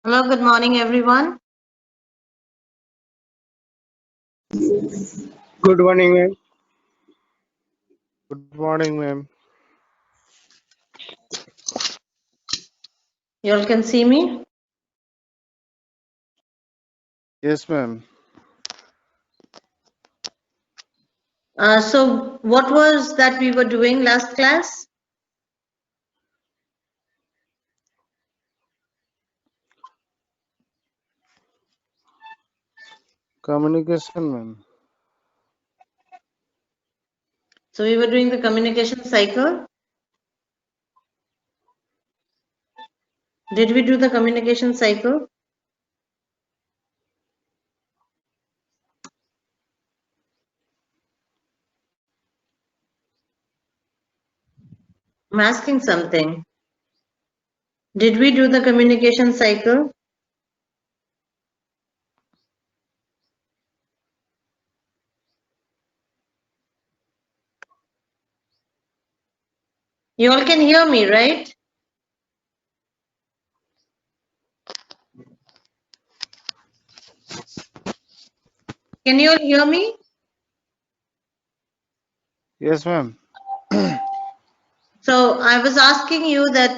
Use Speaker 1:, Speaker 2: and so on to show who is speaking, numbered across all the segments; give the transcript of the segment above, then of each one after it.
Speaker 1: Hello, good morning, everyone.
Speaker 2: Good morning, ma'am.
Speaker 3: Good morning, ma'am.
Speaker 1: You all can see me?
Speaker 3: Yes, ma'am.
Speaker 1: So what was that we were doing last class?
Speaker 3: Communication, ma'am.
Speaker 1: So we were doing the communication cycle. Did we do the communication cycle? I'm asking something. Did we do the communication cycle? You all can hear me, right? Can you all hear me?
Speaker 3: Yes, ma'am.
Speaker 1: So I was asking you that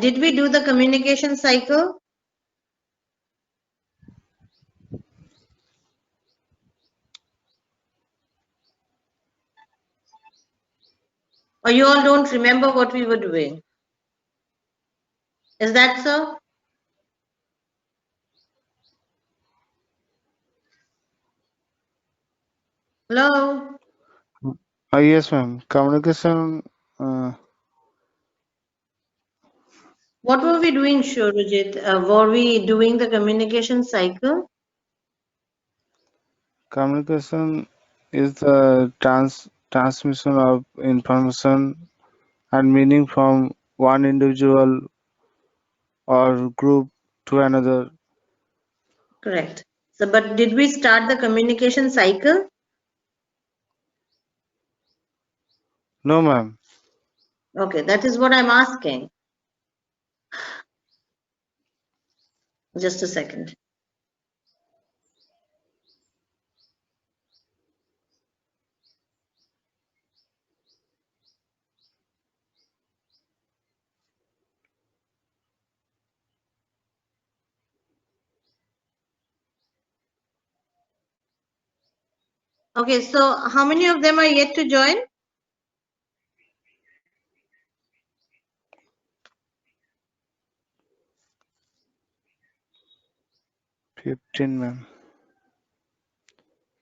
Speaker 1: did we do the communication cycle? Or you all don't remember what we were doing? Is that so? Hello?
Speaker 3: Yes, ma'am. Communication.
Speaker 1: What were we doing, Shurajit? Were we doing the communication cycle?
Speaker 3: Communication is the transmission of information and meaning from one individual or group to another.
Speaker 1: Correct. So, but did we start the communication cycle?
Speaker 3: No, ma'am.
Speaker 1: Okay, that is what I'm asking. Just a second. Okay, so how many of them are yet to join?
Speaker 3: $15, ma'am.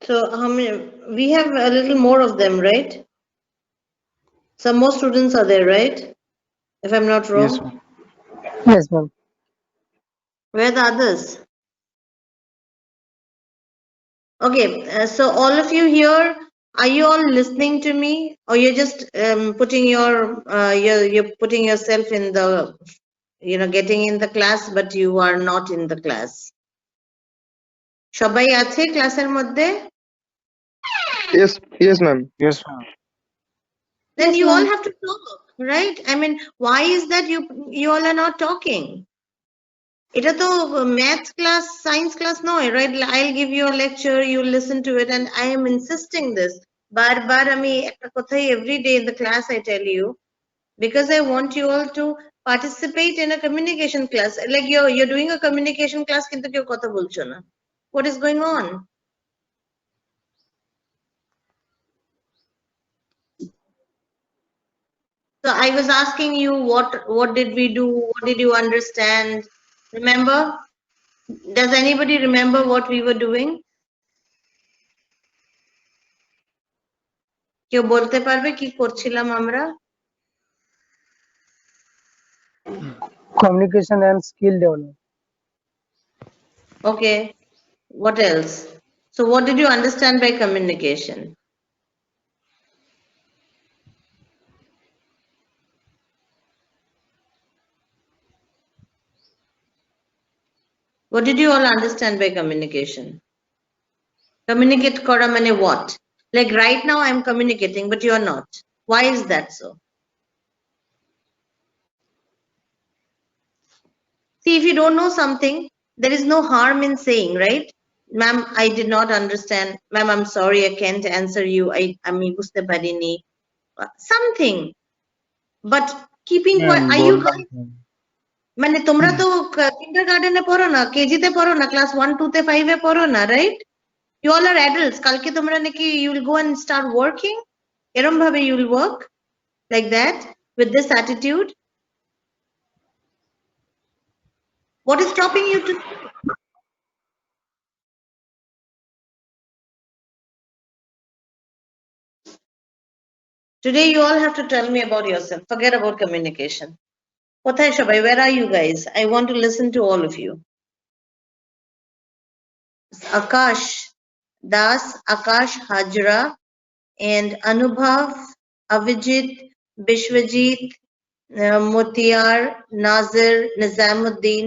Speaker 1: So how many? We have a little more of them, right? Some more students are there, right? If I'm not wrong.
Speaker 3: Yes, ma'am.
Speaker 2: Yes, ma'am.
Speaker 1: Where are the others? Okay, so all of you here, are you all listening to me, or you're just putting you're putting yourself in the, getting in the class, but you are not in the class? সবাই আছে ক্লাসের মধ্যে?
Speaker 2: Yes, ma'am.
Speaker 3: Yes, ma'am.
Speaker 1: Then you all have to talk, right? I mean, why is that you all are not talking? এটা তো math class, science class নয়, right? I'll give you a lecture, you listen to it, and I am insisting this. বারবার আমি একটা কথাই every day in the class I tell you, because I want you all to participate in a communication class. Like you're doing a communication class, কিন্তু কেউ কথা বলছো না. What is going on? So I was asking you what did we do? What did you understand? Remember? Does anybody remember what we were doing? কেউ বলতে পারবে কি করছিলাম আমরা?
Speaker 2: Communication and skill development.
Speaker 1: Okay. What else? So what did you understand by communication? What did you all understand by communication? Communicate kora mane what? Like right now I'm communicating, but you're not. Why is that so? See, if you don't know something, there is no harm in saying, right? Ma'am, I did not understand. Ma'am, I'm sorry, I can't answer you. আমি বুঝতে পারিনি. Something. But keeping quiet,
Speaker 3: Ma'am,
Speaker 1: are you
Speaker 3: বললাম
Speaker 1: guys,
Speaker 3: তো।
Speaker 1: মানে তোমরা তো কিন্ডারগার্টেনে পড়ো না, কেজিতে পড়ো না, ক্লাস 1 2 তে 5 এ পড়ো না, right? You all are adults. কালকে তোমরা নাকি you will go and start working. এরম ভাবে you will work like that with this attitude. What is stopping you to? Today you all have to tell me about yourself. Forget about communication. কোথায় সবাই? Where are you guys? I want to listen to all of you. Akash Das, Akash Hajra, and Anubhav, Avijit, Bishwajit, Motiyar, Nazir, Nizamuddin,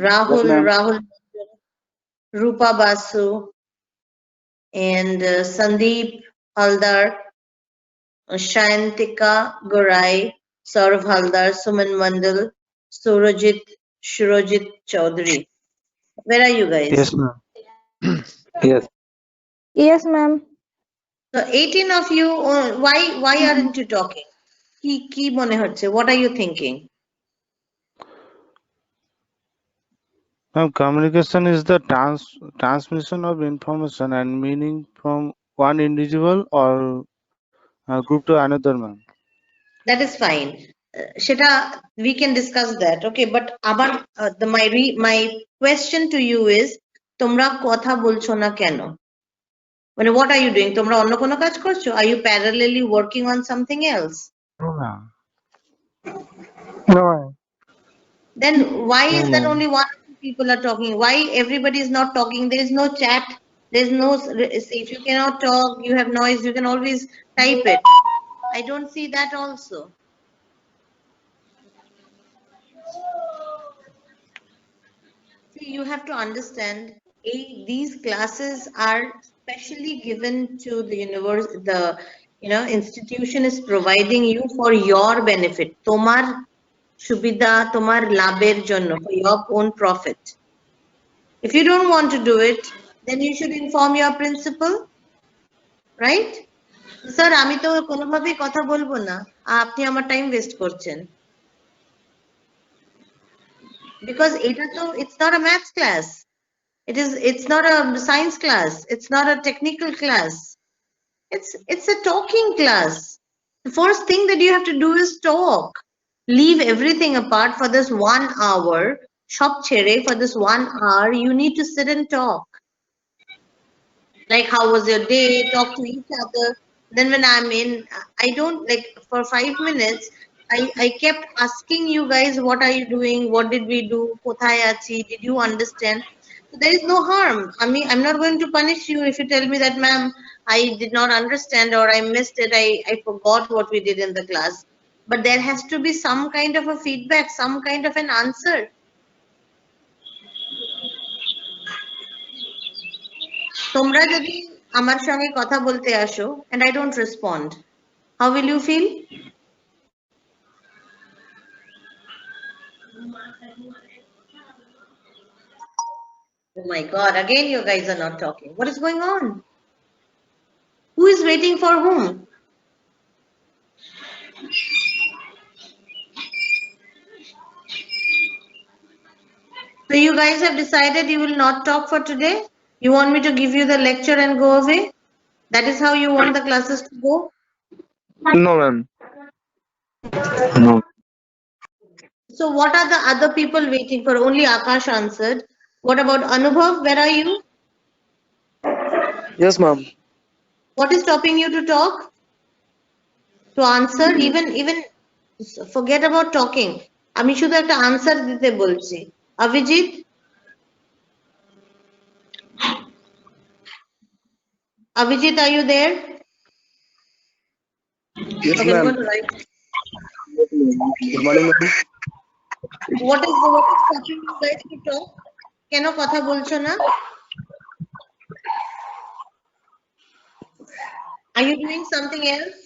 Speaker 1: Rahul,
Speaker 3: ma'am.
Speaker 1: Rahul, Rupa Basu, and Sandeep Haldar, Shayantika Gorai, Saurav Haldar, Suman Mandal, Surajit Chaudhary. Where are you guys?
Speaker 3: Yes, ma'am.
Speaker 4: Yes.
Speaker 5: Yes, ma'am.
Speaker 1: So 18 of you, why aren't you talking? কি মনে হচ্ছে? What are you thinking?
Speaker 3: Ma'am, communication is the transmission of information and meaning from one individual or group to another, ma'am.
Speaker 1: That is fine. সেটা we can discuss that. Okay, but আবার my question to you is তোমরা কথা বলছো না কেন? মানে what are you doing? তোমরা অন্য কোনো কাজ করছো? Are you parallelly working on something else?
Speaker 3: No, ma'am.
Speaker 2: No, ma'am.
Speaker 1: Then why
Speaker 3: No,
Speaker 1: is that
Speaker 3: ma'am.
Speaker 1: only one or two people are talking? Why everybody is not talking? There is no chat. There is no, if you cannot talk, you have noise, you can always type it. I don't see that also. See, you have to understand, these classes are specially given to the institution is providing you for your benefit. তোমার সুবিধা, তোমার লাভের জন্য, for your own profit. If you don't want to do it, then you should inform your principal, right? Sir, আমি তো কোনোভাবেই কথা বলবো না, আপনি আমার টাইম ওয়েস্ট করছেন। Because it's not a maths class. It's not a science class. It's not a technical class. It's a talking class. The first thing that you have to do is talk. Leave everything apart for this 1 hour. Shop chere for this 1 hour. You need to sit and talk. Like, how was your day? Talk to each other. Then when I'm in, I don't like for 5 minutes. I kept asking you guys, what are you doing? What did we do? Kothay achi? Did you understand? So there is no harm. I mean, I'm not going to punish you if you tell me that, ma'am, I did not understand or I missed it. I forgot what we did in the class. But there has to be some kind of a feedback, some kind of an answer. তোমরা যদি আমার সঙ্গে কথা বলতে আসো and I don't respond, how will you feel? Oh my God, again you guys are not talking. What is going on? Who is waiting for whom? So you guys have decided you will not talk for today? You want me to give you the lecture and go away? That is how you want the classes to go?
Speaker 4: No, ma'am. No.
Speaker 1: So what are the other people waiting for? Only Akash answered. What about Anubhav? Where are you?
Speaker 4: Yes, ma'am.
Speaker 1: What is stopping you to talk? To answer? Even forget about talking. আমি শুধু একটা answer দিতে বলছি। Abhijit, Avijit, are you there?
Speaker 4: Yes,
Speaker 1: Okay, I'm
Speaker 4: ma'am.
Speaker 1: going to write.
Speaker 4: Good morning, ma'am.
Speaker 1: What is stopping you guys to talk? কেন কথা বলছো না? Are you doing something else?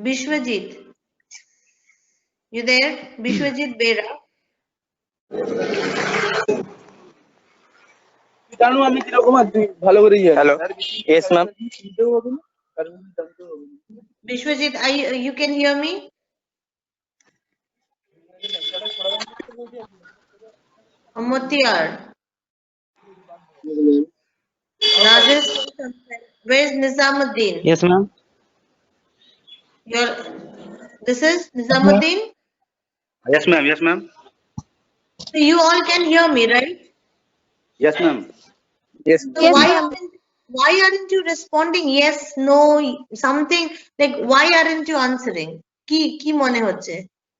Speaker 1: Bishwajit, You there? Bishwajit Bera.
Speaker 4: Hello. Yes, ma'am.
Speaker 1: Bishwajit, you can hear me? Motiyar. Rajesh. Where's Nizamuddin?
Speaker 6: Yes, ma'am.
Speaker 1: This is Nizamuddin?
Speaker 6: Yes, ma'am. Yes, ma'am.
Speaker 1: So you all can hear me, right?
Speaker 6: Yes, ma'am.
Speaker 4: Yes.
Speaker 1: So
Speaker 5: Yes, ma'am.
Speaker 1: why aren't you responding yes, no, something like why aren't you answering? কি মনে হচ্ছে?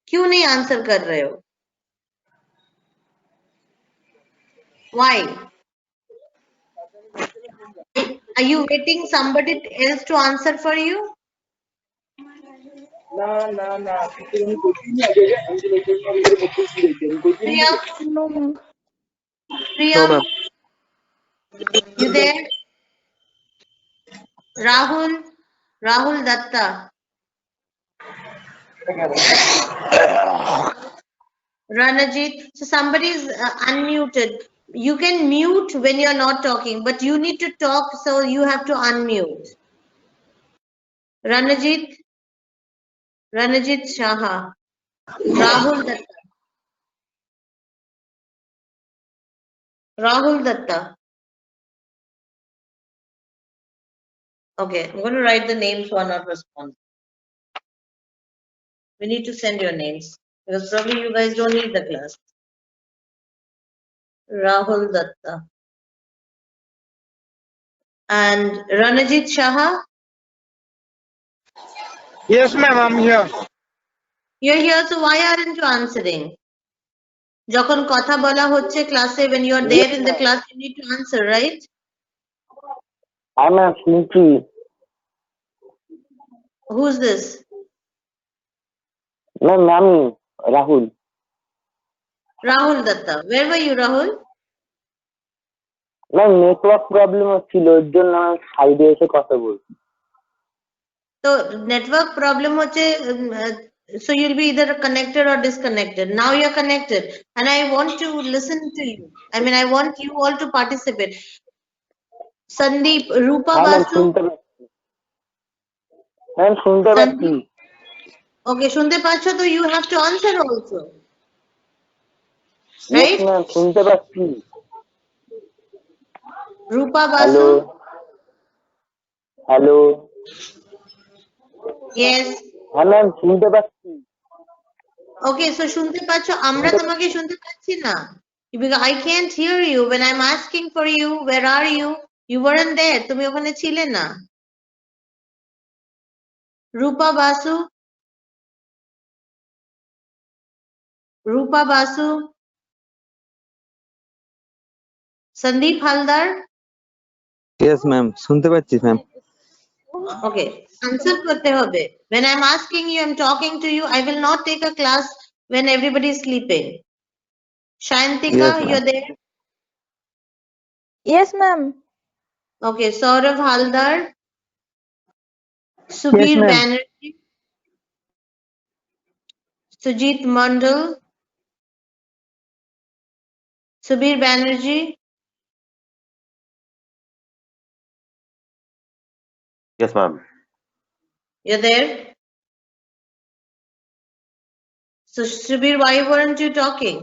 Speaker 1: क्यों नहीं answer कर रहे हो? Why? Are you waiting somebody else to answer for you? Priya,
Speaker 5: No, ma'am.
Speaker 1: Priya,
Speaker 4: No, ma'am.
Speaker 1: you there? Rahul Datta. Ranajit. So somebody is unmuted. You can mute when you're not talking, but you need to talk, so you have to unmute. Ranajit Shaha. Rahul Datta. Rahul Datta. Okay, I'm going to write the names who are not responding. We need to send your names because probably you guys don't need the class. Rahul Datta. And Ranajit Shaha.
Speaker 2: Yes, ma'am, I'm here.
Speaker 1: You're here, so why aren't you answering? যখন কথা বলা হচ্ছে ক্লাসে, when you are there in the class, you need to answer, right?
Speaker 7: I'm a Sneaky.
Speaker 1: Who's this?
Speaker 7: No, Nami, Rahul.
Speaker 1: Rahul Datta. Where were you, Rahul?
Speaker 7: No, network problem হচ্ছিল ওর জন্য আমি সাইডে এসে কথা বলছি।
Speaker 1: So network problem হচ্ছে, so you'll be either connected or disconnected. Now you're connected, and I want to listen to you. I mean, I want you all to participate. Sandeep, Rupa
Speaker 7: হ্যাঁ ma'am
Speaker 1: Basu.
Speaker 7: শুনতে পাচ্ছি। Ma'am শুনতে পাচ্ছি।
Speaker 1: Okay, শুনতে পাচ্ছ, তো you have to answer also.
Speaker 7: Yes,
Speaker 1: Right?
Speaker 7: Ma'am শুনতে পাচ্ছি।
Speaker 1: Rupa
Speaker 7: hello
Speaker 1: Basu.
Speaker 7: Hello
Speaker 1: Yes.
Speaker 7: হ্যাঁ ম্যাম শুনতে পাচ্ছি।
Speaker 1: Okay, so শুনতে পাচ্ছ, আমরা তোমাকে শুনতে পাচ্ছি না। Because I can't hear you when I'm asking for you. Where are you? You weren't there. তুমি ওখানে ছিলে না। Rupa Basu. Rupa Basu. Sandeep Haldar.
Speaker 4: Yes, ma'am. শুনতে পাচ্ছি, ma'am.
Speaker 1: Okay, answer করতে হবে. When I'm asking you, I'm talking to you. I will not take a class when everybody is sleeping. Shantika,
Speaker 4: Yes, ma'am.
Speaker 1: you're there?
Speaker 5: Yes, ma'am.
Speaker 1: Okay, Saurav Haldar.
Speaker 2: Yes,
Speaker 1: Subir
Speaker 2: ma'am.
Speaker 1: Banerjee. Sujit Mandal. Subir Banerjee.
Speaker 6: Yes, ma'am.
Speaker 1: You're there? So Subir, why weren't you talking?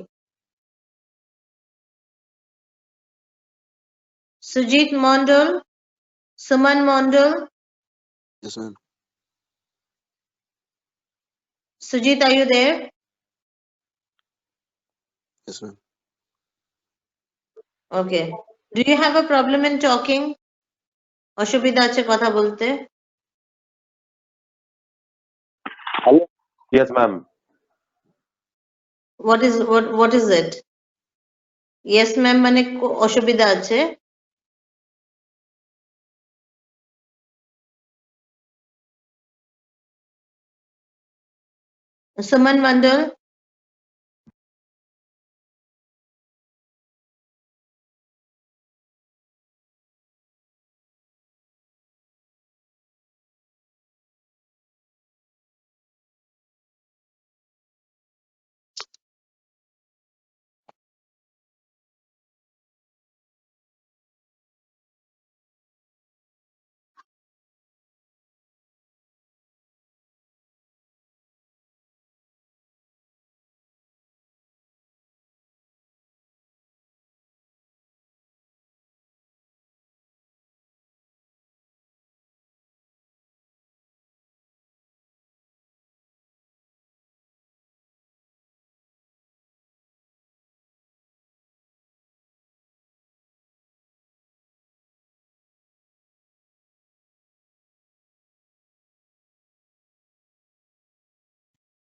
Speaker 1: Sujit Mandal. Suman Mandal.
Speaker 6: Yes, ma'am.
Speaker 1: Sujit, are you there?
Speaker 6: Yes, ma'am.
Speaker 1: Okay. Do you have a problem in talking? অসুবিধা আছে কথা বলতে?
Speaker 7: Hello
Speaker 6: Yes, ma'am.
Speaker 1: What is it? Yes, ma'am মানে অসুবিধা আছে? Suman Mandal.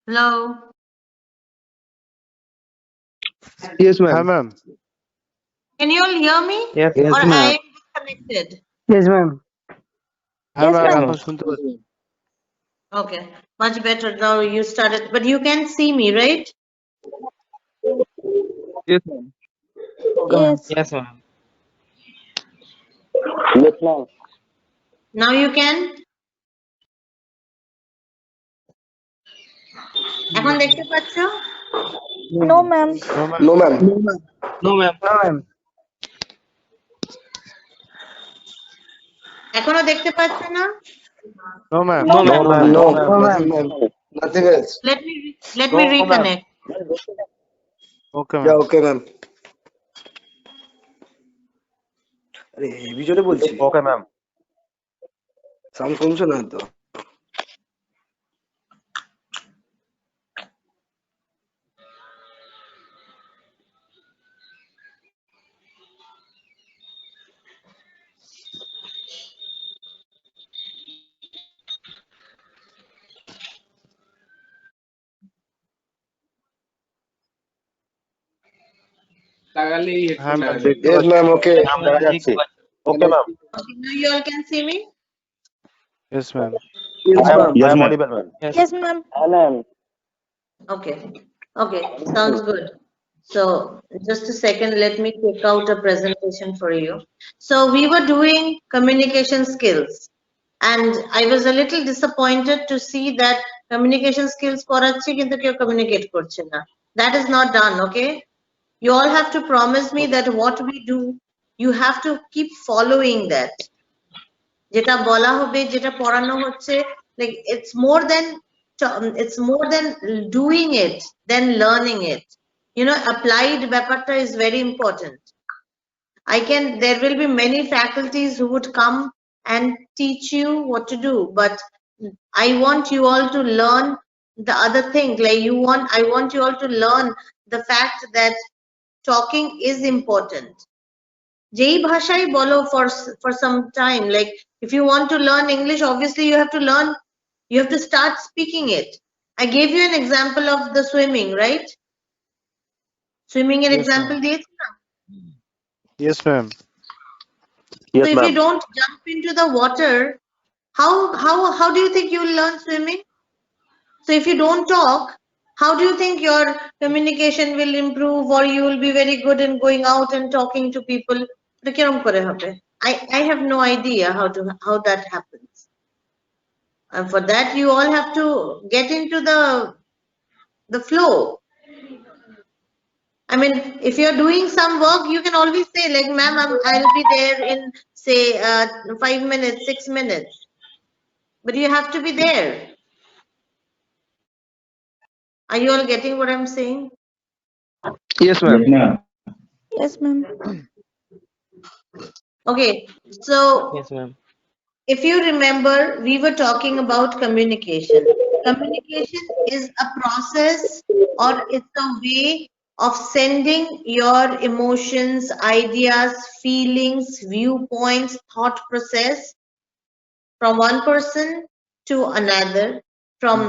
Speaker 1: Hello.
Speaker 2: Yes,
Speaker 3: Hi,
Speaker 2: ma'am.
Speaker 3: ma'am.
Speaker 1: Can you all hear me?
Speaker 4: Yes,
Speaker 1: Or I
Speaker 4: ma'am.
Speaker 1: am disconnected?
Speaker 2: Yes, ma'am.
Speaker 3: Hi,
Speaker 5: Yes,
Speaker 3: ma'am.
Speaker 5: ma'am.
Speaker 3: এখন শুনতে পাচ্ছি।
Speaker 1: Okay, much better now. You started, but you can see me, right?
Speaker 4: Yes, ma'am.
Speaker 5: Yes.
Speaker 4: Yes, ma'am.
Speaker 7: Yes, ma'am.
Speaker 1: Now you can. এখন দেখতে পাচ্ছ?
Speaker 5: No, ma'am.
Speaker 3: No, ma'am.
Speaker 2: No, ma'am.
Speaker 4: No, ma'am.
Speaker 2: No, ma'am.
Speaker 1: এখনো দেখতে পাচ্ছ না?
Speaker 3: No, ma'am.
Speaker 5: No,
Speaker 4: No,
Speaker 5: ma'am.
Speaker 4: ma'am.
Speaker 2: No,
Speaker 7: No,
Speaker 2: nothing, ma'am. Nothing else.
Speaker 1: Let me
Speaker 4: No, ma'am.
Speaker 1: reconnect.
Speaker 3: Okay,
Speaker 2: Yeah,
Speaker 3: ma'am.
Speaker 2: okay, ma'am. আরে heavy জোরে বলছি
Speaker 6: Okay, ma'am.
Speaker 2: Sound কমছে না তো
Speaker 3: হ্যাঁ, ma'am. দেখতে
Speaker 2: Yes,
Speaker 3: পাচ্ছি।
Speaker 2: ma'am. Okay.
Speaker 6: দেখা যাচ্ছে। Okay, ma'am.
Speaker 1: Okay, now you all can see me?
Speaker 3: Yes, ma'am.
Speaker 2: Yes, ma'am.
Speaker 6: I am audible, ma'am.
Speaker 5: Yes, ma'am.
Speaker 7: ma'am.
Speaker 1: Okay. Okay, sounds good. So just a second, let me take out a presentation for you. So we were doing communication skills, and I was a little disappointed to see that communication skills করাচ্ছি কিন্তু কেউ communicate করছে না. That is not done, okay? You all have to promise me that what we do, you have to keep following that. যেটা বলা হবে, যেটা পড়ানো হচ্ছে, like it's more than doing it than learning it. You know, applied ব্যাপারটা is very important. There will be many faculties who would come and teach you what to do, but I want you all to learn the other thing. Like I want you all to learn the fact that talking is important. যেই ভাষাই বলো for some time, like if you want to learn English, obviously you have to start speaking it. I gave you an example of the swimming, right? Swimming an
Speaker 3: Yes,
Speaker 1: example
Speaker 3: ma'am.
Speaker 1: দিয়েছি না?
Speaker 3: Yes, ma'am.
Speaker 6: Yes,
Speaker 1: So if you
Speaker 6: ma'am.
Speaker 1: don't jump into the water, how do you think you will learn swimming? So if you don't talk, how do you think your communication will improve, or you will be very good in going out and talking to people? এটা কিরম করে হবে? I have no idea how that happens. And for that, you all have to get into the flow. I mean, if you're doing some work, you can always say, like, ma'am, I'll be there in, say, 5 minutes, 6 minutes. But you have to be there. Are you all getting what I'm saying?
Speaker 2: Yes, ma'am.
Speaker 5: Yes, ma'am.
Speaker 1: Okay, so
Speaker 4: Yes, ma'am.
Speaker 1: if you remember, we were talking about communication. Communication is a process, or it's a way of sending your emotions, ideas, feelings, viewpoints, thought process from one person to another, from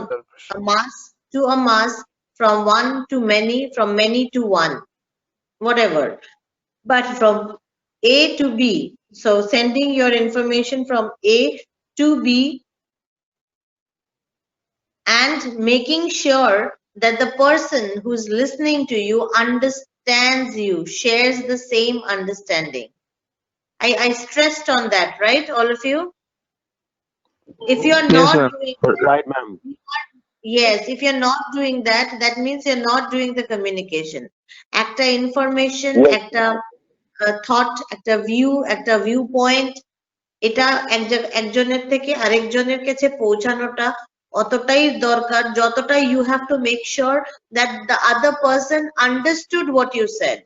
Speaker 1: a mass to a mass, from one to many, from many to one, whatever. But from A to B, so sending your information from A to B and making sure that the person who's listening to you understands you, shares the same understanding. I stressed on that, right, all of you? If you're
Speaker 2: Yes,
Speaker 1: not
Speaker 2: ma'am.
Speaker 1: doing
Speaker 6: Right, ma'am.
Speaker 1: Yes, if you're not doing that, that means you're not doing the communication. একটা information, একটা thought, একটা view, একটা viewpoint, এটা একজনের থেকে আরেকজনের কাছে পৌঁছানোটা অতটাই দরকার যতটা you have to make sure that the other person understood what you said.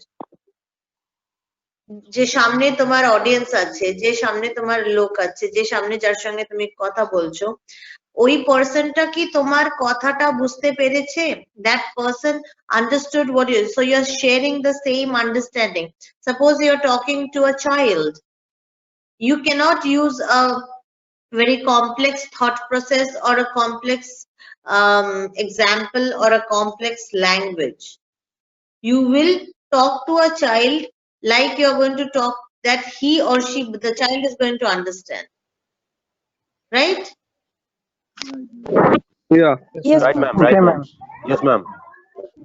Speaker 1: যে সামনে তোমার অডিয়েন্স আছে, যে সামনে তোমার লোক আছে, যে সামনে যার সঙ্গে তুমি কথা বলছো, ওই পার্সনটা কি তোমার কথাটা বুঝতে পেরেছে? That person understood what you, so you're sharing the same understanding. Suppose you're talking to a child, you cannot use a very complex thought process or a complex example or a complex language. You will talk to a child like you're going to talk that he or she, the child is going to understand. Right?
Speaker 2: Yeah.
Speaker 5: Yes,
Speaker 6: Right,
Speaker 5: ma'am.
Speaker 6: ma'am. Right, ma'am. Yes, ma'am.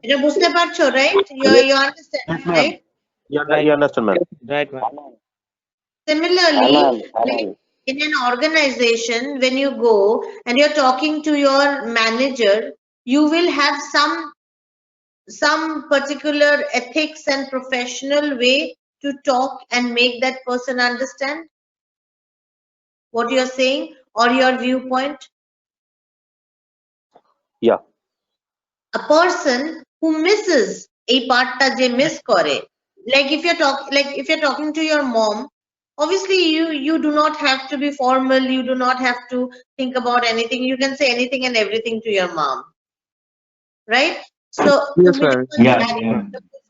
Speaker 1: এটা বুঝতে পারছো, right? You understand,
Speaker 4: Yes, ma'am.
Speaker 1: right?
Speaker 6: You understand, ma'am.
Speaker 4: Right, ma'am.
Speaker 1: Similarly,
Speaker 7: Aman.
Speaker 1: like in an organization, when you go and you're talking to your manager, you will have some particular ethics and professional way to talk and make that person understand what you're saying or your viewpoint.
Speaker 6: Yeah.
Speaker 1: A person who misses a partটা যে miss করে, like if you're talking to your mom, obviously you do not have to be formal, you do not have to think about anything, you can say anything and everything to your mom, right? So
Speaker 2: Yes,
Speaker 1: তুমি
Speaker 2: ma'am.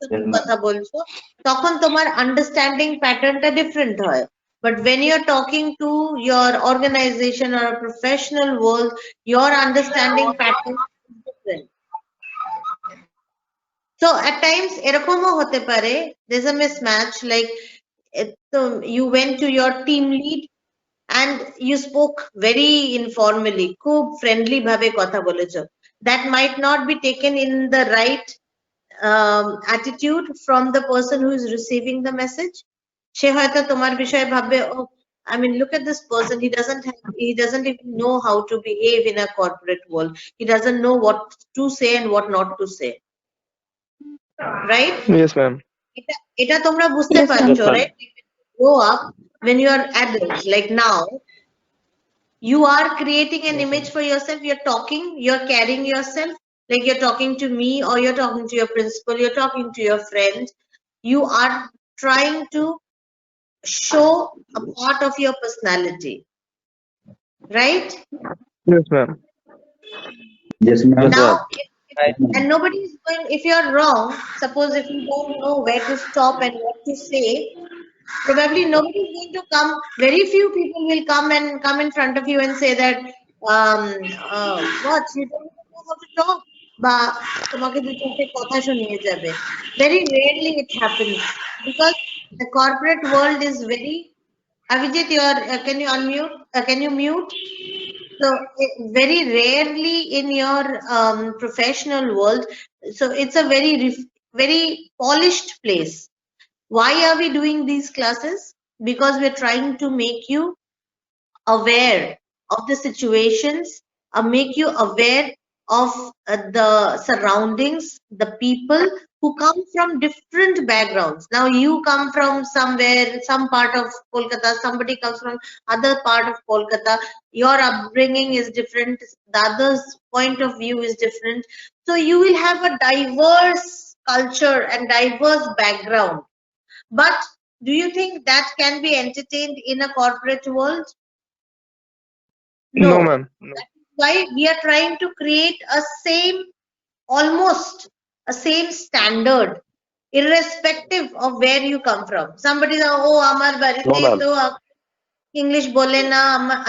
Speaker 1: যখন কথা বলছো তখন তোমার understanding patternটা different হয়, but when you're talking to your organization or a professional world, your understanding pattern is different. So at times এরকমও হতে পারে there's a mismatch, like you went to your team lead and you spoke very informally, খুব friendly ভাবে কথা বলেছো, that might not be taken in the right attitude from the person who is receiving the message. সে হয়তো তোমার বিষয়ে ভাববে, oh, I mean, look at this person, he doesn't even know how to behave in a corporate world, he doesn't know what to say and what not to say, right?
Speaker 2: Yes, ma'am.
Speaker 1: এটা তোমরা বুঝতে
Speaker 5: Yes, ma'am.
Speaker 1: পারছো,
Speaker 6: Yes, ma'am.
Speaker 1: right? Grow up, when you are adult, like now, you are creating an image for yourself, you're talking, you're carrying yourself like you're talking to me, or you're talking to your principal, you're talking to your friend, you are trying to show a part of your personality, right?
Speaker 2: Yes, ma'am.
Speaker 6: Yes,
Speaker 1: Now
Speaker 6: ma'am.
Speaker 1: and nobody is going, if you're wrong, suppose if you don't know where to stop and what to say, probably nobody is going to come, very few people will come in front of you and say that what, you don't know how to talk, বা তোমাকে দুই চারটে কথা শুনিয়ে যাবে. Very rarely it happens because the corporate world is very, Avijit, can you unmute, can you mute? So very rarely in your professional world, so it's a very polished place. Why are we doing these classes? Because we're trying to make you aware of the situations, make you aware of the surroundings, the people who come from different backgrounds. Now you come from somewhere, some part of Kolkata, somebody comes from other part of Kolkata, your upbringing is different, the other's point of view is different, so you will have a diverse culture and diverse background. But do you think that can be entertained in a corporate world?
Speaker 2: No, ma'am. No.
Speaker 1: That is why we are trying to create almost a same standard, irrespective of where you come from. Somebody says, oh, amar barite
Speaker 6: No, ma'am.
Speaker 1: to English bole na,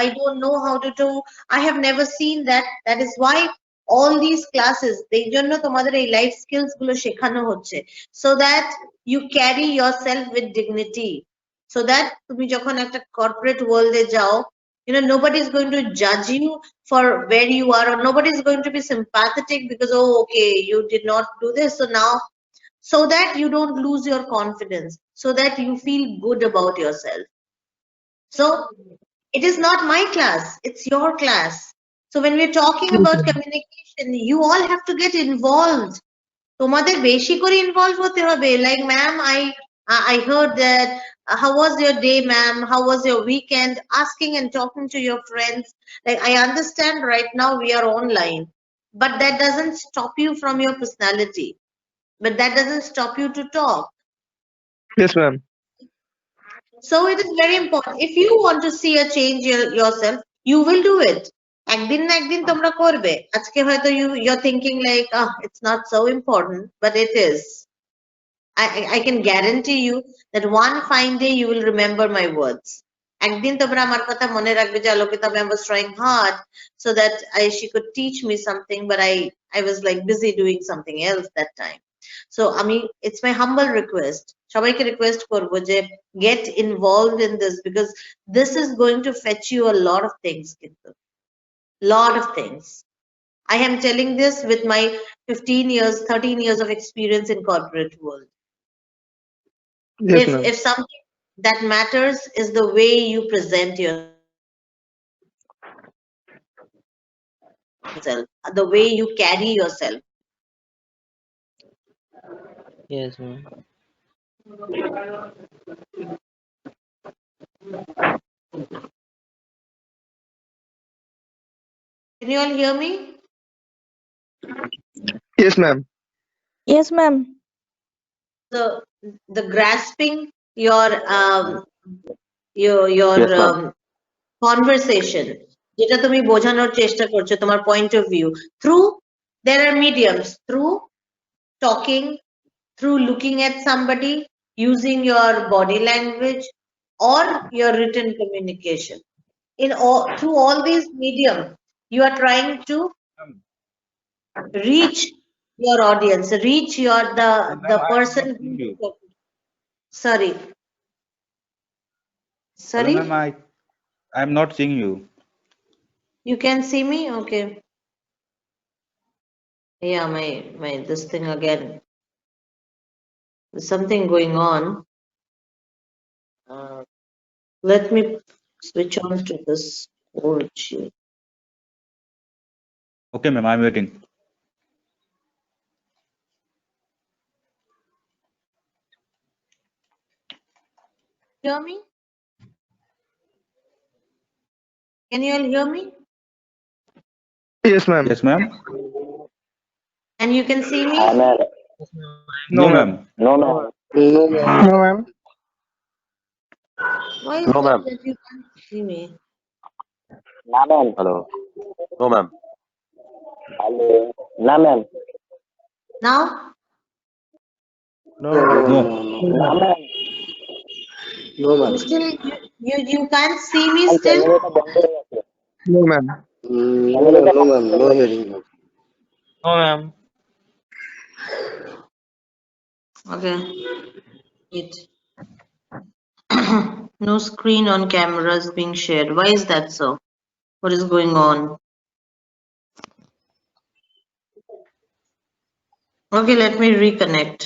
Speaker 1: I don't know how to do. I have never seen that. That is why all these classes, এই জন্য তোমাদের এই life skills গুলো শেখানো হচ্ছে, so that you carry yourself with dignity, so that তুমি যখন একটা corporate world এ যাও, you know, nobody is going to judge you for where you are, or nobody is going to be sympathetic because, oh, okay, you did not do this, so now, so that you don't lose your confidence, so that you feel good about yourself. So it is not my class, it's your class. So when we're talking about communication, you all have to get involved. তোমাদের বেশি করে involved হতে হবে, like, ma'am, I heard that, how was your day, ma'am, how was your weekend, asking and talking to your friends. Like, I understand right now we are online, but that doesn't stop you from your personality, but that doesn't stop you to talk.
Speaker 2: Yes, ma'am.
Speaker 1: So it is very important. If you want to see a change yourself, you will do it. একদিন না একদিন তোমরা করবে। আজকে হয়তো you're thinking like, oh, it's not so important, but it is. I can guarantee you that one fine day you will remember my words একদিন তোমরা আমার কথা মনে রাখবে যে Alokita ma'am was trying hard so that she could teach me something, but I was like busy doing something else that time. So it's my humble request, সবাইকে request করবো যে get involved in this, because this is going to fetch you a lot of things, কিন্তু lot of things. I am telling this with my 15 years, 13 years of experience in corporate world.
Speaker 2: Yes, ma'am.
Speaker 1: If something that matters is the way you present yourself, the way you carry yourself.
Speaker 4: Yes, ma'am.
Speaker 1: Can you all hear me?
Speaker 2: Yes, ma'am.
Speaker 5: Yes, ma'am.
Speaker 1: The grasping your
Speaker 6: Yes, ma'am.
Speaker 1: conversation, যেটা তুমি বোঝানোর চেষ্টা করছো, তোমার point of view, through there are mediums, through talking, through looking at somebody, using your body language or your written communication. Through all these mediums, you are trying to reach your audience, reach the person who. Sorry. Sorry.
Speaker 8: Hello, ma'am, I'm not seeing you.
Speaker 1: You can see me? Okay. Yeah, my this thing again. There's something going on. Let me switch on to this old sheet.
Speaker 8: Okay, ma'am, I'm waiting.
Speaker 1: Hear me? Can you all hear me?
Speaker 2: Yes, ma'am.
Speaker 8: Yes, ma'am.
Speaker 1: And you can see me?
Speaker 7: Amen.
Speaker 8: No, ma'am.
Speaker 7: No, no.
Speaker 2: No, ma'am.
Speaker 1: Why is
Speaker 6: No,
Speaker 1: it
Speaker 6: ma'am.
Speaker 1: that you can't see me?
Speaker 7: না ma'am
Speaker 6: Hello. No, ma'am.
Speaker 7: Hello না ma'am
Speaker 1: Now?
Speaker 3: No.
Speaker 8: No.
Speaker 7: না ma'am
Speaker 1: You still you can't see me
Speaker 7: আর
Speaker 1: still?
Speaker 7: ক্যামেরাটা বন্ধ হয়ে গেছে
Speaker 2: No, ma'am.
Speaker 7: ক্যামেরাটা বন্ধ হয়ে গেছে।
Speaker 4: No, ma'am.
Speaker 1: Okay. Wait. No screen on cameras being shared. Why is that so? What is going on? Okay, let me reconnect.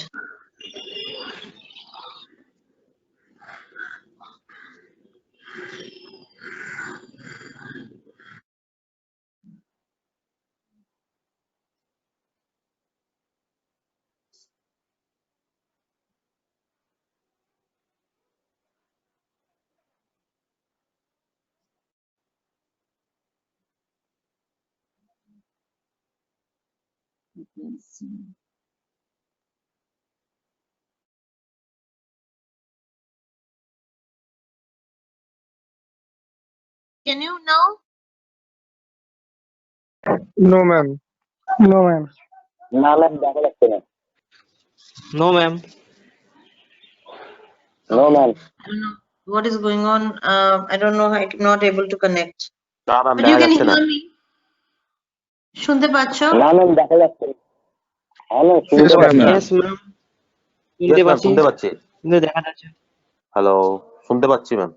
Speaker 1: Can you now?
Speaker 2: No, ma'am. No, ma'am.
Speaker 7: না ma'am দেখা যাচ্ছে না
Speaker 4: No, ma'am.
Speaker 7: No ma'am
Speaker 1: I don't know what is going on. I don't know. I'm not able to connect.
Speaker 6: না, ma'am,
Speaker 1: But you
Speaker 6: দেখা
Speaker 1: can
Speaker 6: যাচ্ছে না।
Speaker 1: hear me. শুনতে পাচ্ছ?
Speaker 7: না ম্যাম দেখা যাচ্ছে না। হ্যাঁ ম্যাম
Speaker 2: Yes,
Speaker 7: শুনতে
Speaker 2: ma'am.
Speaker 7: পাচ্ছি
Speaker 4: Yes, ma'am.
Speaker 6: Yes,
Speaker 4: শুনতে
Speaker 6: ma'am,
Speaker 4: পাচ্ছি
Speaker 6: শুনতে পাচ্ছি।
Speaker 4: কিন্তু দেখা যাচ্ছে না।
Speaker 6: হ্যালো, শুনতে পাচ্ছি ma'am.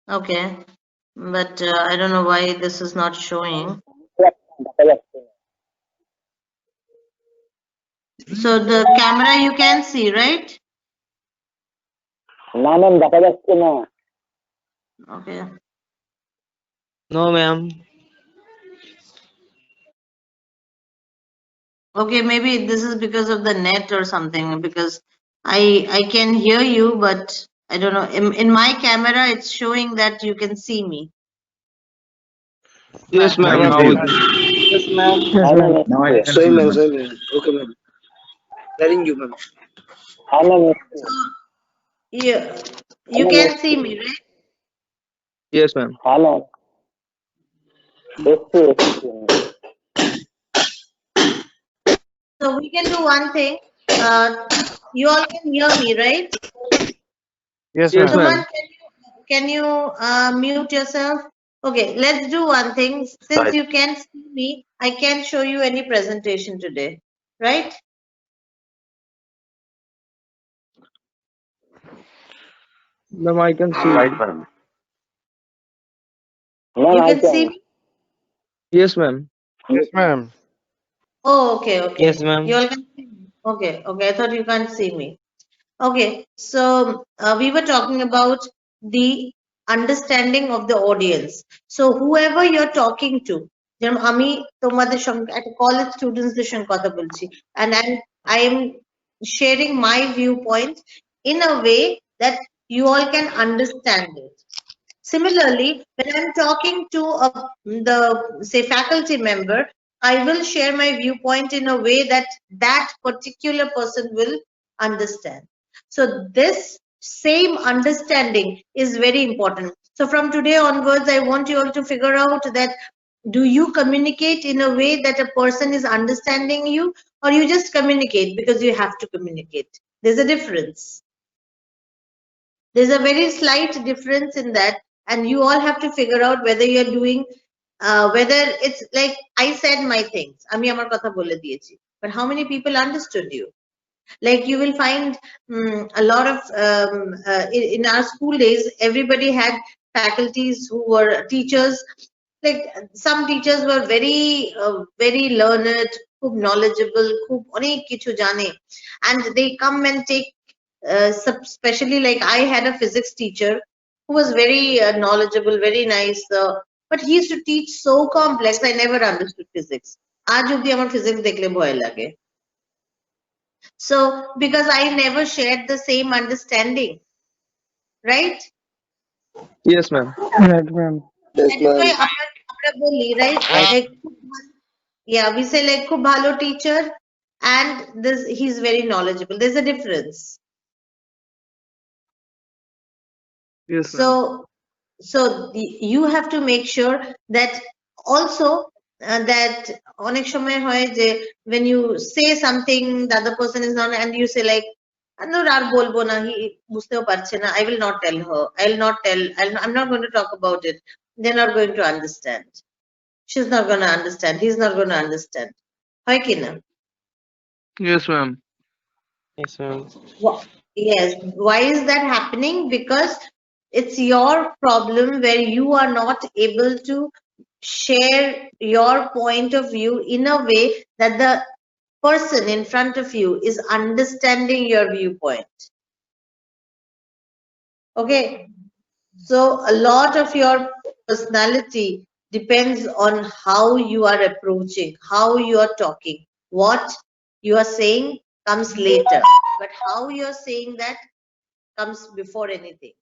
Speaker 1: Okay. But I don't know why this is not showing.
Speaker 7: দেখা যাচ্ছে না।
Speaker 1: So the camera you can see, right?
Speaker 7: না ম্যাম দেখা যাচ্ছে না
Speaker 1: Okay.
Speaker 4: No, ma'am.
Speaker 1: Okay, maybe this is because of the net or something, because I can hear you, but I don't know. In my camera, it's showing that you can see me.
Speaker 4: Yes,
Speaker 1: But-
Speaker 4: ma'am.
Speaker 8: I can
Speaker 4: Now
Speaker 8: see
Speaker 4: we
Speaker 8: you.
Speaker 4: can. Yes, ma'am.
Speaker 7: হ্যাঁ ma'am
Speaker 8: Now I can see you, ma'am.
Speaker 9: Okay, ma'am. Letting you, ma'am.
Speaker 7: হ্যাঁ ma'am
Speaker 1: You can see me, right?
Speaker 2: Yes, ma'am.
Speaker 7: হ্যাঁ ma'am এসছি এসছি
Speaker 1: So we can do one thing. You all can hear me, right?
Speaker 3: Yes,
Speaker 2: Yes,
Speaker 3: ma'am.
Speaker 1: Suman, can you mute yourself? Okay, let's do one thing. Since
Speaker 6: Right.
Speaker 1: you can't see me, I can't show you any presentation today, right?
Speaker 2: Ma'am, I can see.
Speaker 6: Right, ma'am.
Speaker 7: Ma'am,
Speaker 1: You
Speaker 7: I
Speaker 1: can see
Speaker 7: can.
Speaker 1: me?
Speaker 2: Yes, ma'am.
Speaker 3: Yes, ma'am.
Speaker 1: Oh, okay, okay.
Speaker 4: Yes, ma'am.
Speaker 1: You all can see me. Okay, okay. I thought you can't see me. Okay, so we were talking about the understanding of the audience. So whoever you're talking to, যেরকম আমি তোমাদের সঙ্গে একটা college স্টুডেন্টসদের সঙ্গে কথা বলছি, and I am sharing my viewpoint in a way that you all can understand it. Similarly, when I'm talking to the say faculty member, I will share my viewpoint in a way that that particular person will understand. So this same understanding is very important. So from today onwards, I want you all to figure out that do you communicate in a way that a person is understanding you, or you just communicate because you have to communicate. There's a difference. There's a very slight difference in that, and you all have to figure out whether you're doing whether it's like I said my things, আমি আমার কথা বলে দিয়েছি, but how many people understood you? Like you will find a lot of in our school days, everybody had faculties who were teachers. Like some teachers were very learned, খুব knowledgeable, খুব অনেক কিছু জানে, and they come and take especially like I had a physics teacher who was very knowledgeable, very nice, but he used to teach so complex. I never understood physics. আজ অব্দি আমার physics দেখলে ভয় লাগে. So because I never shared the same understanding, right?
Speaker 2: Yes, ma'am. Right, ma'am.
Speaker 8: Yes,
Speaker 1: That's why আমরা বলি, right? Like, yeah, we say like খুব ভালো teacher and this he's very knowledgeable. There's a difference.
Speaker 2: Yes, ma'am.
Speaker 1: So you have to make sure that also that অনেক সময় হয় যে when you say something the other person is not, and you say like no আর বলবো না, বুঝতেও পারছে না, I will not tell her, I'm not going to talk about it, they're not going to understand, she's not going to understand, he's not going to understand. হয় কি না?
Speaker 2: Yes, ma'am.
Speaker 4: Yes, ma'am.
Speaker 1: Yes. Why is that happening? Because it's your problem where you are not able to share your point of view in a way that the person in front of you is understanding your viewpoint. Okay. So a lot of your personality depends on how you are approaching, how you are talking. What you are saying comes later, but how you are saying that comes before anything.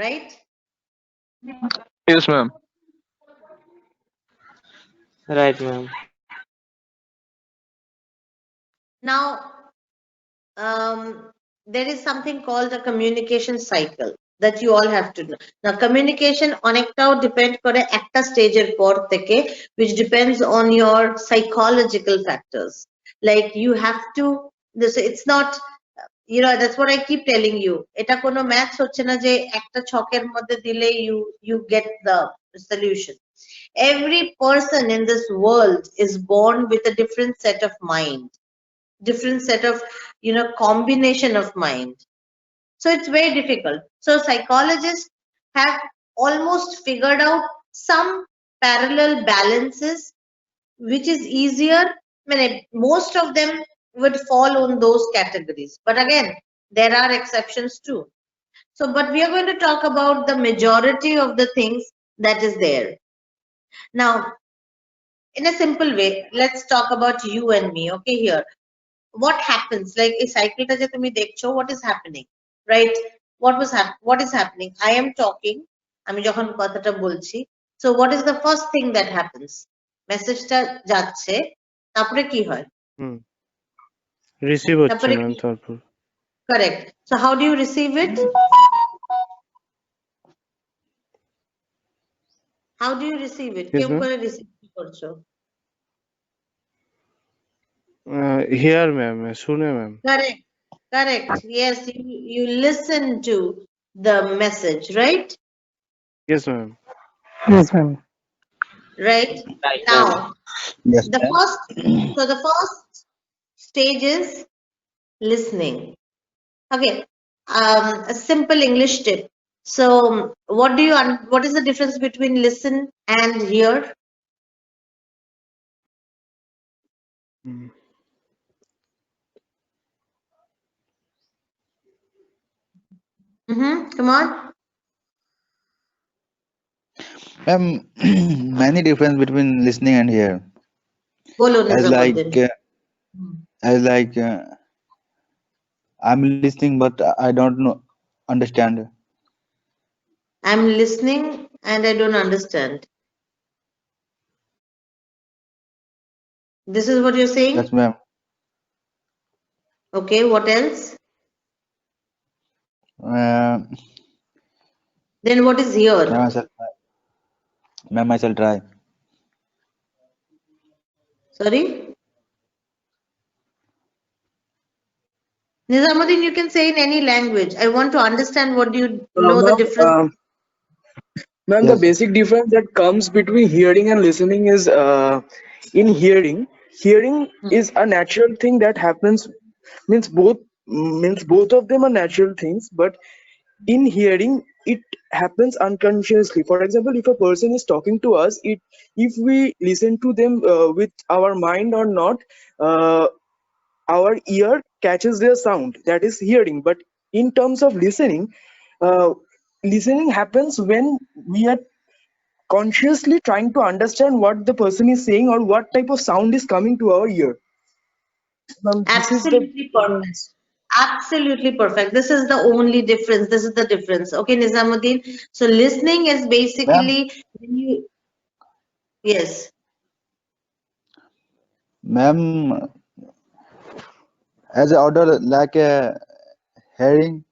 Speaker 1: Right?
Speaker 2: Yes, ma'am.
Speaker 4: Right, ma'am.
Speaker 1: Now, there is something called a communication cycle that you all have to know. Now, communication অনেকটাও depend করে একটা স্টেজের পর থেকে, which depends on your psychological factors. Like you have to, it's not, you know, that's what I keep telling you. এটা কোনো maths হচ্ছে না যে একটা ছকের মধ্যে দিলে you get the solution. Every person in this world is born with a different set of mind, different set of, you know, combination of mind. So it's very difficult. So psychologists have almost figured out some parallel balances which is easier. I mean, most of them would fall on those categories, but again there are exceptions too. So but we are going to talk about the majority of the things that is there. Now in a simple way, let's talk about you and me. Okay, here what happens, like a cycle ta je tumi dekhcho, what is happening, right? What is happening? I am talking, ami jokhon kotha ta bolchi, so what is the first thing that happens? Message ta jacche, tapore ki hoy?
Speaker 3: Receive হচ্ছে
Speaker 1: Tapore
Speaker 3: ma'am
Speaker 1: ki?
Speaker 3: তারপর
Speaker 1: Correct. So how do you receive it? How do you receive it?
Speaker 3: Yes,
Speaker 1: কেমন
Speaker 3: ma'am.
Speaker 1: করে receive করছো?
Speaker 3: Here ma'am শুনে ma'am
Speaker 1: Correct. Correct. Yes, you listen to the message, right?
Speaker 3: Yes, ma'am.
Speaker 2: Yes, ma'am.
Speaker 1: Right.
Speaker 4: Right, ma'am.
Speaker 1: Now,
Speaker 8: Yes,
Speaker 1: the
Speaker 8: ma'am.
Speaker 1: first stage is listening. Okay. A simple English tip. So, what is the difference between listen and hear?
Speaker 3: Mm.
Speaker 1: Come on.
Speaker 8: Many difference between listening and hear.
Speaker 1: Bolo
Speaker 8: As like,
Speaker 1: Nizamuddin.
Speaker 8: as like, I'm listening, but I don't know, understand.
Speaker 1: I'm listening and I don't understand. This is what you're saying?
Speaker 8: Yes, ma'am.
Speaker 1: Okay, what else? Then what is here?
Speaker 8: Ma'am, I shall try.
Speaker 1: Sorry? Nizamuddin, you can say in any language. I want to understand what do you know the
Speaker 9: Ma'am,
Speaker 1: difference.
Speaker 9: ma'am, the
Speaker 8: Yes.
Speaker 9: basic difference that comes between hearing and listening is in hearing is a natural thing that happens, means both of them are natural things, but in hearing it happens unconsciously. For example, if a person is talking to us, if we listen to them with our mind or not, uh, our ear catches their sound, that is hearing. But in terms of listening, uh, listening happens when we are consciously trying to understand what the person is saying or what type of sound is coming to our ear. This is the
Speaker 1: Absolutely perfect. Absolutely perfect. This is the only difference. This is the difference. Okay, Nizamuddin. So listening is
Speaker 8: Ma'am,
Speaker 1: basically when you, yes.
Speaker 8: ma'am, as a order like a hearing,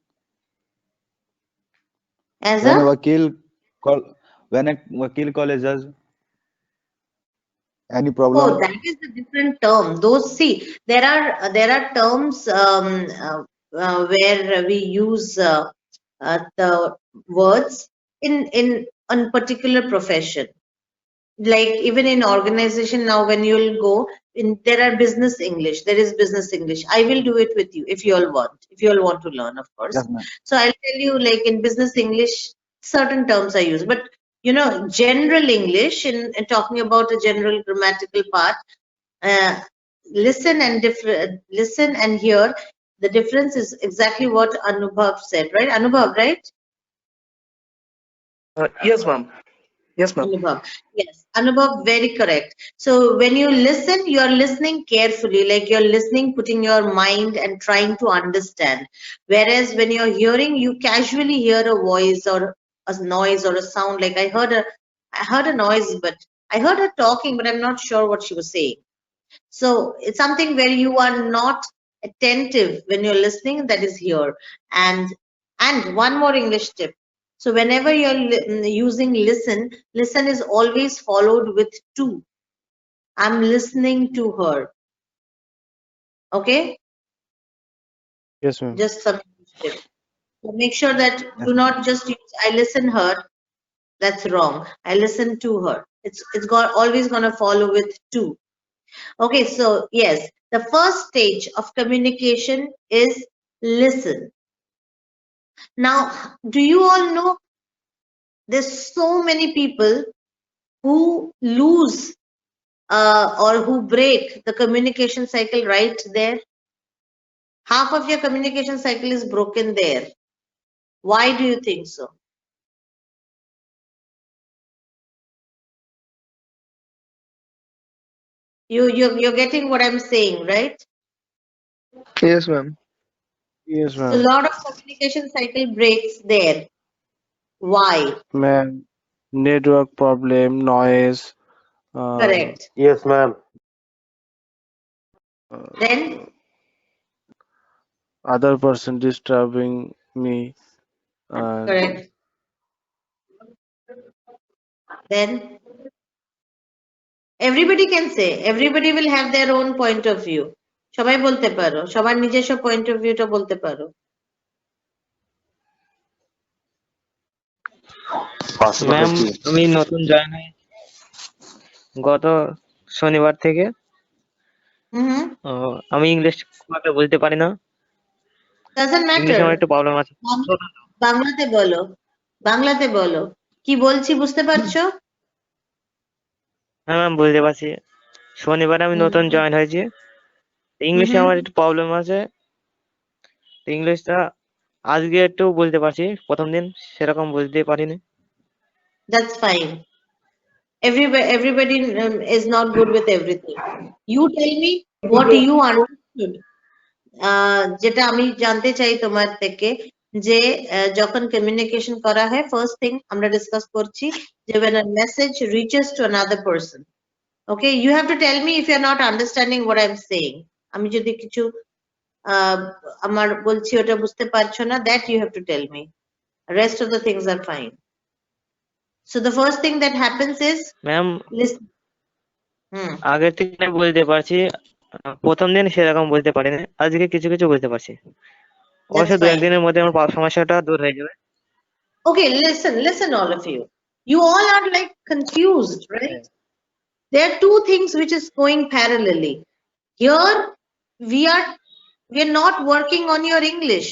Speaker 1: As
Speaker 8: when a
Speaker 1: a
Speaker 8: vakil call, when a vakil call a judge, any
Speaker 1: Oh,
Speaker 8: problem?
Speaker 1: that is a different term. Those, see, there are terms where we use the words in particular profession. Like even in organization now, when you'll go in, there are business English. There is business English. I will do it with you if you all want. If you all want to learn, of course.
Speaker 8: Yes, ma'am.
Speaker 1: So I'll tell you, like in business English, certain terms I use, but general English in talking about a general grammatical part, uh, listen and hear. The difference is exactly what Anubhav said, right? Anubhav, right?
Speaker 9: yes, ma'am. Yes, ma'am.
Speaker 1: Anubhav. Yes, Anubhav, very correct. So when you listen, you are listening carefully, like you're listening, putting your mind and trying to understand. Whereas when you're hearing, you casually hear a voice or a noise or a sound. Like I heard a noise, but I heard her talking, but I'm not sure what she was saying. So it's something where you are not attentive when you're listening, that is here. And one more English tip. So whenever you're using listen, listen is always followed with to. I'm listening to her. Okay?
Speaker 3: Yes, ma'am.
Speaker 1: Just some English tip. So make sure that do not just use I listen her. That's wrong. I listen to her. It's got always gonna follow with to. Okay, so yes, the first stage of communication is listen. Now, do you all know there's so many people who lose or who break the communication cycle right there? Half of your communication cycle is broken there. Why do you think so? You're getting what I'm saying, right?
Speaker 2: Yes, ma'am.
Speaker 3: Yes,
Speaker 1: So a
Speaker 3: ma'am.
Speaker 1: lot of communication cycle breaks there. Why?
Speaker 3: Ma'am, network problem, noise,
Speaker 1: Correct.
Speaker 6: Yes, ma'am.
Speaker 1: Then
Speaker 3: other person disturbing me, and
Speaker 1: correct. Then everybody can say, everybody will have their own point of view. সবাই বলতে পারো, সবার নিজস্ব point of ভিউটা বলতে পারো।
Speaker 4: Ma'am আমি নতুন জয়েন হই গত শনিবার থেকে।
Speaker 1: হুম,
Speaker 4: আমি ইংলিশ খুব একটা বলতে পারি না,
Speaker 1: ডাজন্ট
Speaker 4: ইংলিশে
Speaker 1: ম্যাটার,
Speaker 4: আমার একটু প্রবলেম আছে।
Speaker 1: বাংলাতে বলো, বাংলাতে বলো, কি বলছি বুঝতে পারছো?
Speaker 4: হ্যাঁ ম্যাম বুঝতে পারছি। শনিবারে আমি নতুন জয়েন হয়েছি, ইংলিশে
Speaker 1: হুম।
Speaker 4: আমার একটু প্রবলেম আছে। ইংলিশটা আজকে একটু বলতে পারছি, প্রথম দিন সেরকম বলতে পারিনি।
Speaker 1: That's fine. Everybody is not good with everything. You tell me what you understood. যেটা আমি জানতে চাই তোমার থেকে, যে যখন কমিউনিকেশন করা হয়, ফার্স্ট থিং আমরা ডিসকাস করছি যে when a message reaches to another person, okay, you have to tell me if you are not understanding what I'm saying. আমি যদি কিছু আমার বলছি ওটা বুঝতে পারছো না, that you have to tell me. Rest of the things are fine. So the first thing that happens is
Speaker 4: ma'am
Speaker 1: listen.
Speaker 4: আগের থেকে আমি বলতে পারছি, প্রথম দিন সেরকম বলতে পারিনি, আজকে কিছু কিছু বলতে পারছি। অবশ্য
Speaker 1: That's
Speaker 4: দু
Speaker 1: fine.
Speaker 4: একদিনের মধ্যে আমার সমস্যাটা দূর হয়ে যাবে।
Speaker 1: Okay, listen, all of you. You all are like confused, right? There are two things which is going parallelly. Here, we are not working on your English.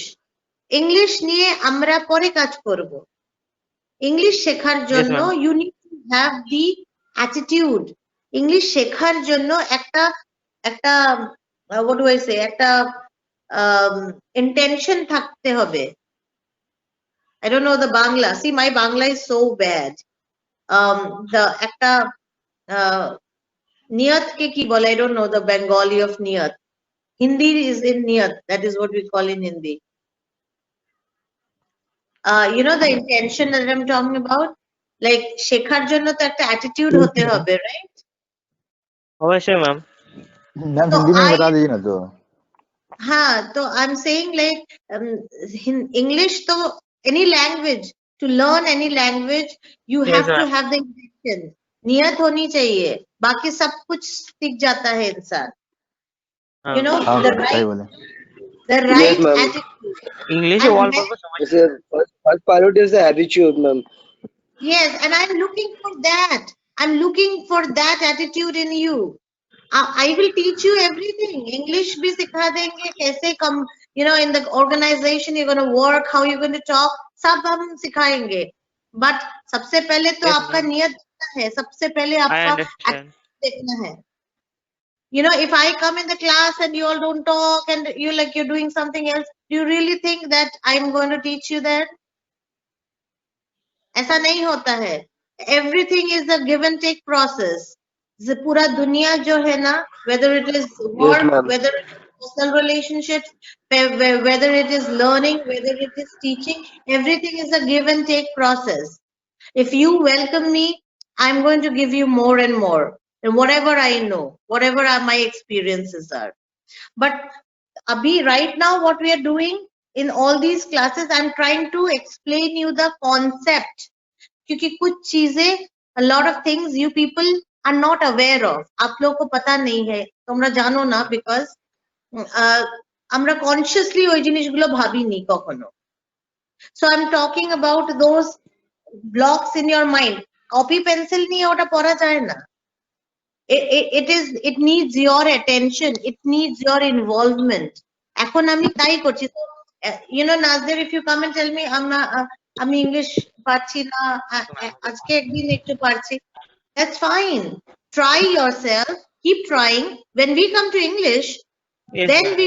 Speaker 1: English নিয়ে আমরা পরে কাজ করব। English শেখার জন্য you need to have the attitude. English শেখার জন্য একটা what do I say, একটা intention থাকতে হবে। I don't know the Bangla. See, my Bangla is so bad. The একটা niyat ke ki bole, I don't know the Bengali of niyat. Hindi is in niyat. That is what we call in Hindi. You know the intention that I'm talking about? Like শেখার জন্য তো একটা attitude হতে হবে, right?
Speaker 4: অবশ্যই ma'am.
Speaker 8: Ma'am
Speaker 1: तो
Speaker 8: हिंदी में
Speaker 1: I-
Speaker 8: बता दीजिए ना तो।
Speaker 1: हाँ, तो I'm saying like English, तो any language, to learn any language, you
Speaker 4: Yes,
Speaker 1: have to
Speaker 4: ma'am.
Speaker 1: have the intention. नियत होनी चाहिए, बाकी सब कुछ सीख जाता है इंसान. You know,
Speaker 8: हाँ
Speaker 1: the
Speaker 8: सही
Speaker 1: right,
Speaker 8: बोले।
Speaker 1: the right
Speaker 9: ma'am.
Speaker 1: attitude.
Speaker 4: ইংলিশে
Speaker 1: And
Speaker 4: অল্প
Speaker 1: when-
Speaker 4: অল্প সময়।
Speaker 9: This is first priority is the attitude, ma'am.
Speaker 1: yes, and I'm looking for that. I'm looking for that attitude in you. I will teach you everything. English भी सिखा देंगे, कैसे come, you know, in the organization you're going to work, how you're going to talk, सब हम सिखाएंगे. But सबसे पहले तो
Speaker 4: Yes,
Speaker 1: आपका
Speaker 4: ma'am.
Speaker 1: नियत देखना है, सबसे पहले
Speaker 4: I
Speaker 1: आपका
Speaker 4: understand.
Speaker 1: attitude देखना है. You know, if I come in the class and you all don't talk and you're doing something else, do you really think that I'm going to teach you that? ऐसा नहीं होता है. Everything is a give and take process. पूरा दुनिया जो है ना, whether it is work,
Speaker 9: ma'am.
Speaker 1: whether it is personal relationships, whether it is learning, whether it is teaching, everything is a give and take process. If you welcome me, I'm going to give you more and more, and whatever I know, whatever my experiences are. But Abhi, right now what we are doing in all these classes, I'm trying to explain you the concept. क्योंकि कुछ चीजें, a lot of things you people are not aware of. आप लोगों को पता नहीं है, তোমরা জানো না, because আমরা consciously ওই জিনিসগুলো ভাবিনি কখনো. So I'm talking about those blocks in your mind. Copy pencil নিয়ে ওটা পড়া যায় না. It needs your attention. It needs your involvement. এখন আমি তাই করছি. So, you know, Nazir, if you come and tell me আমি ইংলিশ পারছি না, আজকে একদিন একটু পারছি, that's fine. Try yourself. Keep trying. When we come to English,
Speaker 4: Yes,
Speaker 1: then
Speaker 4: ma'am.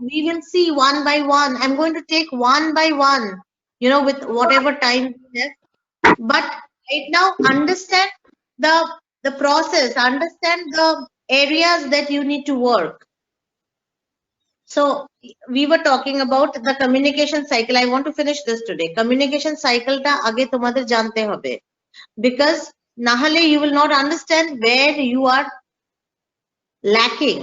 Speaker 1: we will see one by one. I'm going to take one by one, you know, with whatever time we have. But right now, understand the process, understand the areas that you need to work. So we were talking about the communication cycle. I want to finish this today. Communication cycle ta age tomader jante hobe, because nahale you will not understand where you are lacking.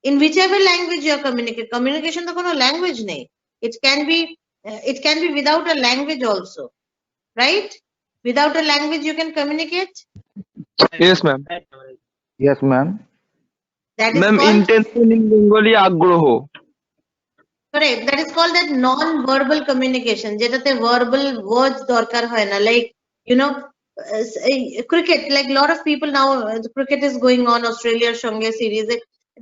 Speaker 1: In whichever language you are communicating, communication to kono language nahi. It can be without a language also, right? Without a language you can communicate.
Speaker 2: Yes, ma'am.
Speaker 8: Yes, ma'am.
Speaker 1: That is
Speaker 2: Ma'am,
Speaker 1: called,
Speaker 2: intention in Bengali agroho.
Speaker 1: correct, that is called that non-verbal communication, যেটাতে verbal words দরকার হয় না, like, you know, cricket, like a lot of people now, the cricket is going on, Australia's সঙ্গে series,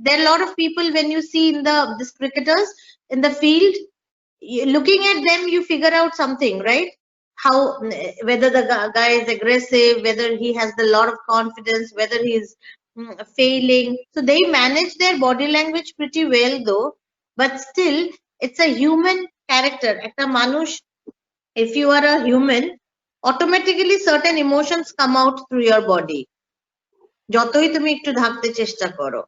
Speaker 1: there are a lot of people, when you see in these cricketers in the field, looking at them, you figure out something, right? How, whether the guy is aggressive, whether he has a lot of confidence, whether he's failing. So they manage their body language pretty well though, but still it's a human character. Ekta manush, if you are a human, automatically certain emotions come out through your body. যতই তুমি একটু ঢাকতে চেষ্টা করো,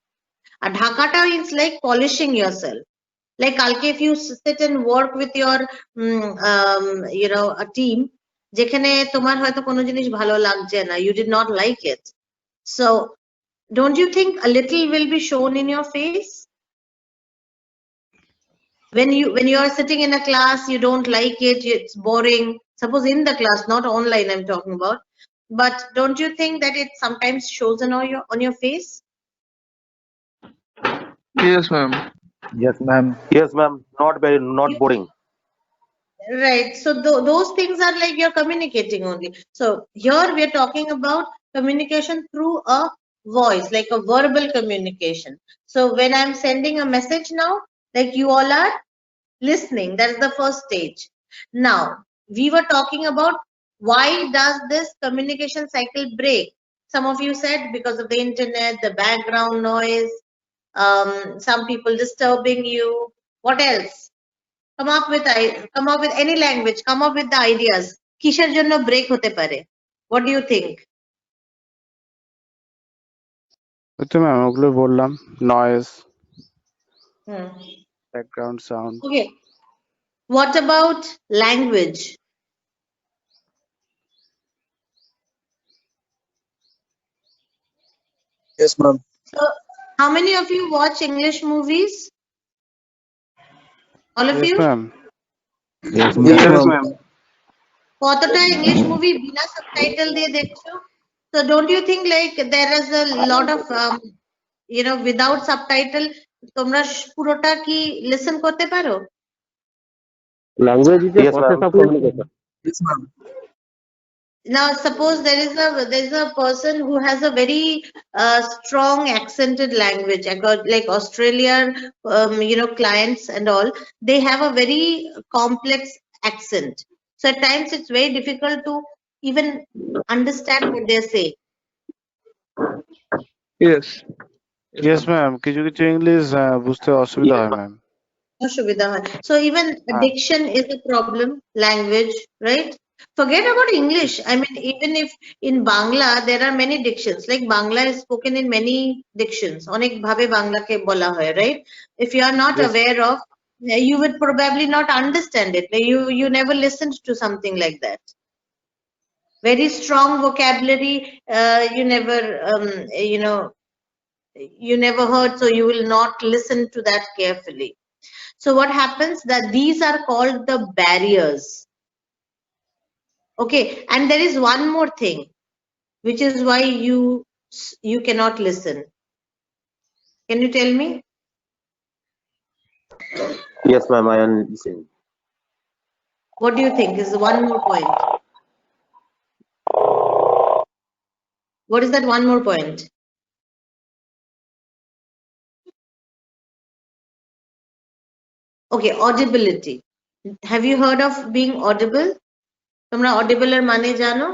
Speaker 1: আর ঢাকাটা is like polishing yourself. Like কালকে if you sit and work with your you know, a team, যেখানে তোমার হয়তো কোনো জিনিস ভালো লাগছে না, you did not like it, so don't you think a little will be shown in your face? When you are sitting in a class, you don't like it, it's boring, suppose in the class, not online I'm talking about, but don't you think that it sometimes shows on your face?
Speaker 2: Yes, ma'am.
Speaker 8: Yes, ma'am.
Speaker 6: Yes, ma'am. Not boring.
Speaker 1: Right, so those things are like you're communicating only. So here we are talking about communication through a voice, like a verbal communication. So when I'm sending a message now, like you all are listening, that's the first stage. Now we were talking about why does this communication cycle break. Some of you said because of the internet, the background noise, some people disturbing you. What else? Come up with any language, come up with the ideas. কিসের জন্য break হতে পারে? What do you think?
Speaker 3: তো ma'am ওগুলো বললাম, noise,
Speaker 1: Hmm.
Speaker 3: Background sound.
Speaker 1: Okay, what about language?
Speaker 9: Yes, ma'am.
Speaker 1: So how many of you watch English movies? All of you?
Speaker 3: Ma'am.
Speaker 8: Yes,
Speaker 2: Yes, ma'am.
Speaker 1: কতটা English movie বিনা subtitle দিয়ে দেখছো? So don't you think like there is a lot of you know, without subtitle তোমরা পুরোটা কি listen করতে পারো?
Speaker 4: Language is a
Speaker 6: Yes,
Speaker 4: process
Speaker 6: ma'am.
Speaker 4: of communication.
Speaker 9: Yes, ma'am.
Speaker 1: Now suppose there is a person who has a very strong accented language, like Australian you know, clients and all, they have a very complex accent, so at times it's very difficult to even understand what they're saying.
Speaker 2: Yes.
Speaker 3: Yes ma'am, কিছু কিছু English বুঝতে অসুবিধা হয় ma'am.
Speaker 1: অসুবিধা হয়. So even diction is a problem, language, right? Forget about English. I mean, even if in Bangla there are many dictions, like Bangla is spoken in many dictions. অনেক ভাবে বাংলাকে বলা হয়, right? If you are not
Speaker 3: Yes.
Speaker 1: aware of, you would probably not understand it. You never listened to something like that. Very strong vocabulary, you never you know, you never heard, so you will not listen to that carefully. So what happens, that these are called the barriers. Okay, and there is one more thing, which is why you cannot listen. Can you tell me?
Speaker 6: Yes, ma'am. I am listening.
Speaker 1: What do you think is one more point? What is that one more point? Okay, audibility. Have you heard of being audible? তোমরা audible এর মানে জানো?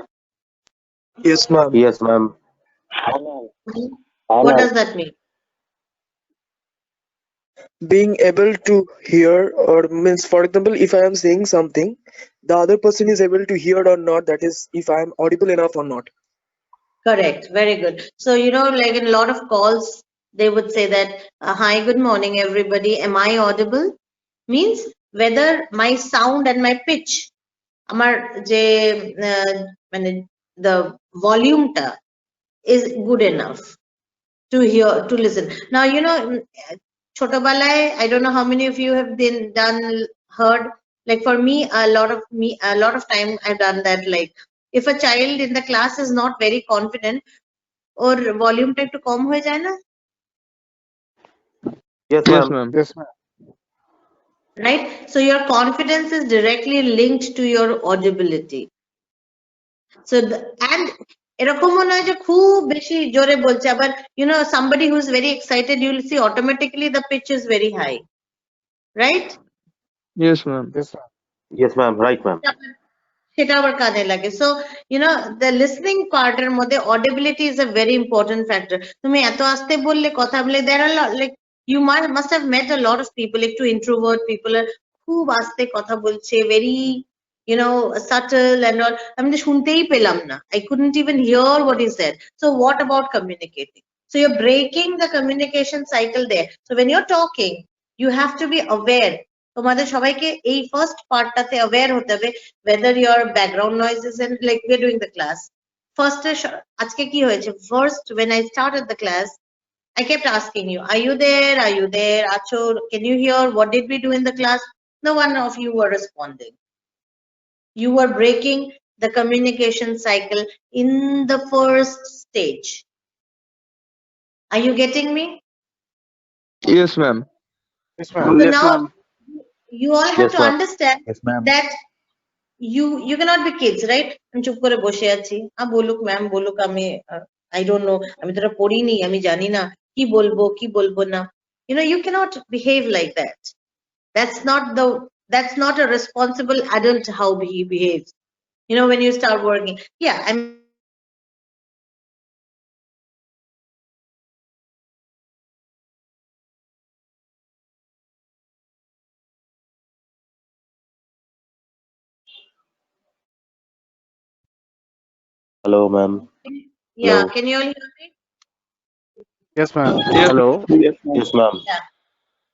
Speaker 9: Yes, ma'am.
Speaker 6: Yes, ma'am.
Speaker 1: What does that mean?
Speaker 9: Being able to hear, or means, for example, if I am saying something, the other person is able to hear or not. That is, if I am audible enough or not.
Speaker 1: Correct, very good. So you know, like in a lot of calls, they would say that, hi, good morning everybody, am I audible? Means whether my sound and my pitch, আমার যে মানে the volume ta is good enough to hear, to listen. Now you know, ছোটবেলায়, I don't know how many of you have heard, like for me, a lot of time I've done that, like if a child in the class is not very confident, or volume ta ekটু কম হয়ে যায় না,
Speaker 6: Yes,
Speaker 2: Yes,
Speaker 6: ma'am.
Speaker 2: ma'am.
Speaker 3: Yes, ma'am.
Speaker 1: Right? So your confidence is directly linked to your audibility. So and এরকমও নয় যে খুব বেশি জোরে বলছে আবার somebody who's very excited, you'll see automatically the pitch is very high, right?
Speaker 2: Yes, ma'am.
Speaker 3: Yes, ma'am.
Speaker 6: Yes, ma'am. Right, ma'am.
Speaker 1: সেটা আবার কানে লাগে। So the listening part এর মধ্যে audibility is a very important factor. তুমি এত আস্তে বললে কথা বলে there are like you must have met a lot of people, একটু introvert people are খুব আস্তে কথা বলছে, very subtle and all, আমি তো শুনতেই পেলাম না, I couldn't even hear what he said. So what about communicating? So you're breaking the communication cycle there. So when you're talking, you have to be aware. তোমাদের সবাইকে এই first পার্টটাতে aware হতে হবে whether your background noises and like we're doing the class. First আজকে কি হয়েছে, first when I started the class I kept asking you, are you there, are you there, acho, can you hear, what did we do in the class? No one of you were responding. You were breaking the communication cycle in the first stage. Are you getting me?
Speaker 2: Yes, ma'am.
Speaker 3: Yes, ma'am.
Speaker 1: So now you all have
Speaker 6: Yes,
Speaker 1: to
Speaker 6: ma'am.
Speaker 1: understand
Speaker 8: Yes, ma'am.
Speaker 1: that you cannot be kids, right? আমি চুপ করে বসে আছি, বলুক ma'am বলুক, আমি I don't know, আমি তো পড়িনি, আমি জানি না কি বলবো কি বলবো না, you cannot behave like that. That's not a responsible adult how he behaves. When you start working, yeah,
Speaker 6: Hello, ma'am.
Speaker 1: yeah.
Speaker 6: Hello.
Speaker 1: Can you all hear me?
Speaker 3: Yes, ma'am.
Speaker 2: Yes.
Speaker 6: Hello. Yes, ma'am.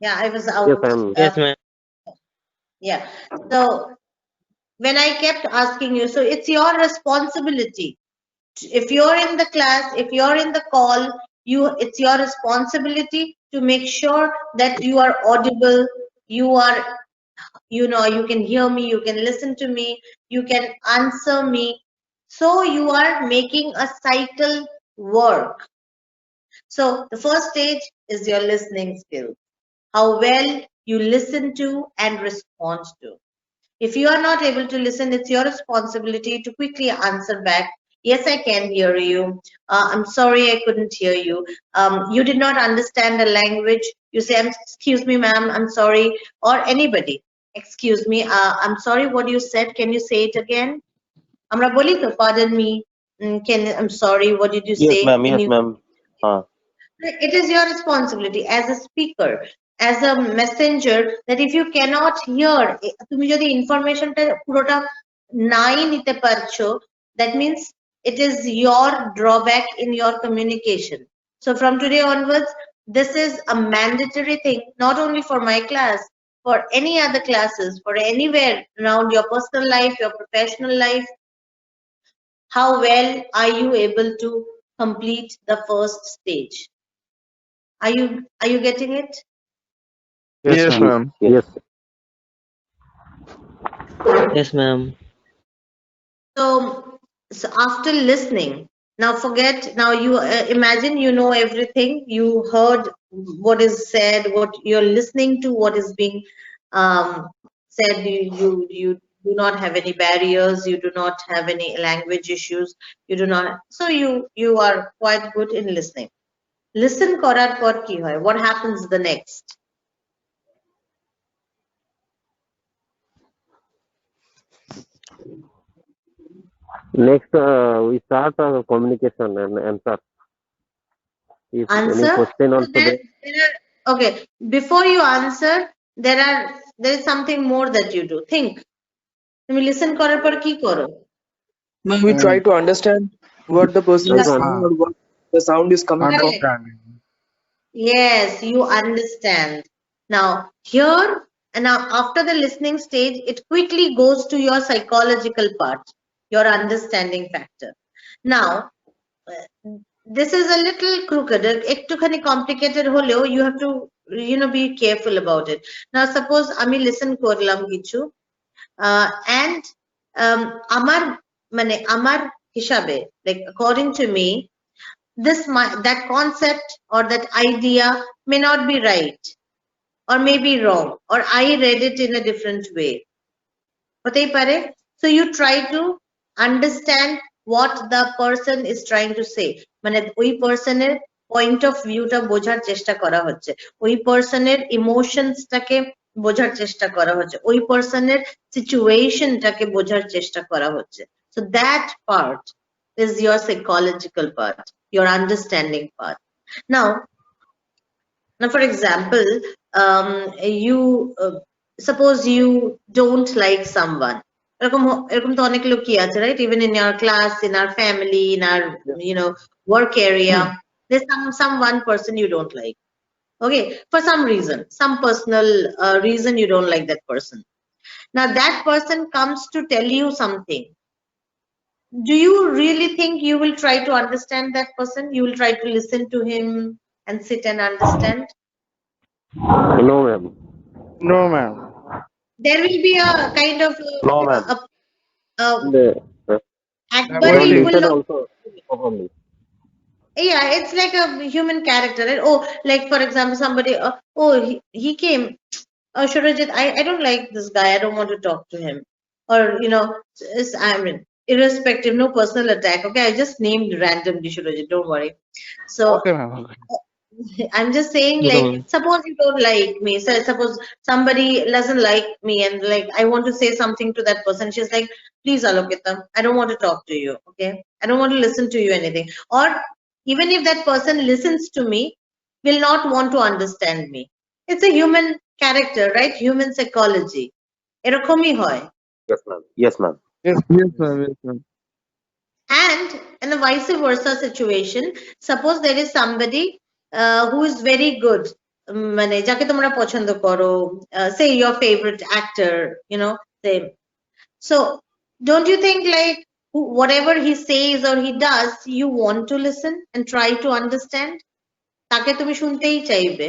Speaker 1: Yeah, I was out.
Speaker 6: Yes, ma'am.
Speaker 4: Yes, ma'am.
Speaker 1: Yeah. So when I kept asking you, so it's your responsibility. If you're in the class, if you're in the call, it's your responsibility to make sure that you are audible, you are, you can hear me, you can listen to me, you can answer me. So you are making a cycle work. So the first stage is your listening skill. How well you listen to and respond to. If you are not able to listen, it's your responsibility to quickly answer back. Yes, I can hear you. I'm sorry, I couldn't hear you. You did not understand the language. You say, excuse me, ma'am, I'm sorry. Or anybody, excuse me, I'm sorry, what you said. Can you say it again? Amra boli to, pardon me. I'm sorry, what did you say?
Speaker 6: Yes, ma'am. Yes, ma'am.
Speaker 1: It is your responsibility as a speaker, as a messenger, that if you cannot hear, তুমি যদি ইনফরমেশনটা পুরোটা নাই নিতে পারছো, that means it is your drawback in your communication. So from today onwards, this is a mandatory thing, not only for my class, for any other classes, for anywhere around your personal life, your professional life. How well are you able to complete the first stage? Are you getting it?
Speaker 2: Yes, ma'am.
Speaker 6: Yes.
Speaker 4: Yes, ma'am.
Speaker 1: So after listening, now forget, now you imagine you know everything, you heard what is said, what you're listening to, what is being said, you do not have any barriers, you do not have any language issues, you do not, so you are quite good in listening. Listen করার পর কি হয়, what happens the next?
Speaker 6: Next, we start communication and answer. If
Speaker 1: Answer?
Speaker 6: any question
Speaker 1: So
Speaker 6: also
Speaker 1: there are, okay, before you answer, there is something more that you do. Think. তুমি listen করার পর কি করো?
Speaker 9: Now we try to understand what the person is
Speaker 1: Yeah.
Speaker 9: saying or what the sound is coming from.
Speaker 3: Understanding.
Speaker 1: Yes, you understand. Now here, and now after the listening stage, it quickly goes to your psychological part, your understanding factor. Now, this is a little crooked, একটুখানি complicated হলেও you have to be careful about it. Now suppose আমি listen করলাম কিছু and আমার হিসাবে, like according to me, that concept or that idea may not be right. or maybe wrong, or I read it in a different way. হতেই পারে? So you try to understand what the person is trying to say. মানে ওই পার্সনের point of ভিউটা বোঝার চেষ্টা করা হচ্ছে, ওই পার্সনের ইমোশনসটাকে বোঝার চেষ্টা করা হচ্ছে, ওই পার্সনের সিচুয়েশনটাকে বোঝার চেষ্টা করা হচ্ছে. So that part is your psychological part, your understanding part. Now for example, you suppose you don't like someone. এরকম তো অনেক লোকই আছে, right? Even in your class, in our family, in our work area, there's some one person you don't like. Okay, for some reason, some personal reason you don't like that person. Now that person comes to tell you something. Do you really think you will try to understand that person? You will try to listen to him and sit and understand?
Speaker 6: No, ma'am.
Speaker 3: No, ma'am.
Speaker 1: There will be a kind of
Speaker 6: No, ma'am.
Speaker 1: but it will not,
Speaker 6: Also properly.
Speaker 1: yeah, it's like a human character, right? Oh, like for example, somebody he came, Shurajit, I don't like this guy, I don't want to talk to him, or I mean, irrespective, no personal attack, okay, I just named randomly Shurajit, don't worry. So
Speaker 3: Okay, ma'am. Okay.
Speaker 1: I'm just saying, like, suppose you don't like me, so suppose somebody doesn't like me and like I want to say something to that person, she's like, please Alokita, I don't want to talk to you, okay, I don't want to listen to you anything. Or even if that person listens to me, will not want to understand me. It's a human character, right? Human psychology. এরকমই হয়.
Speaker 6: Yes, ma'am. Yes, ma'am.
Speaker 2: Yes, ma'am. Yes, ma'am.
Speaker 1: And in the vice versa situation, suppose there is somebody who is very good, মানে যাকে তোমরা পছন্দ করো, say your favorite actor, say. So don't you think like whatever he says or he does, you want to listen and try to understand? তাকে তুমি শুনতেই চাইবে,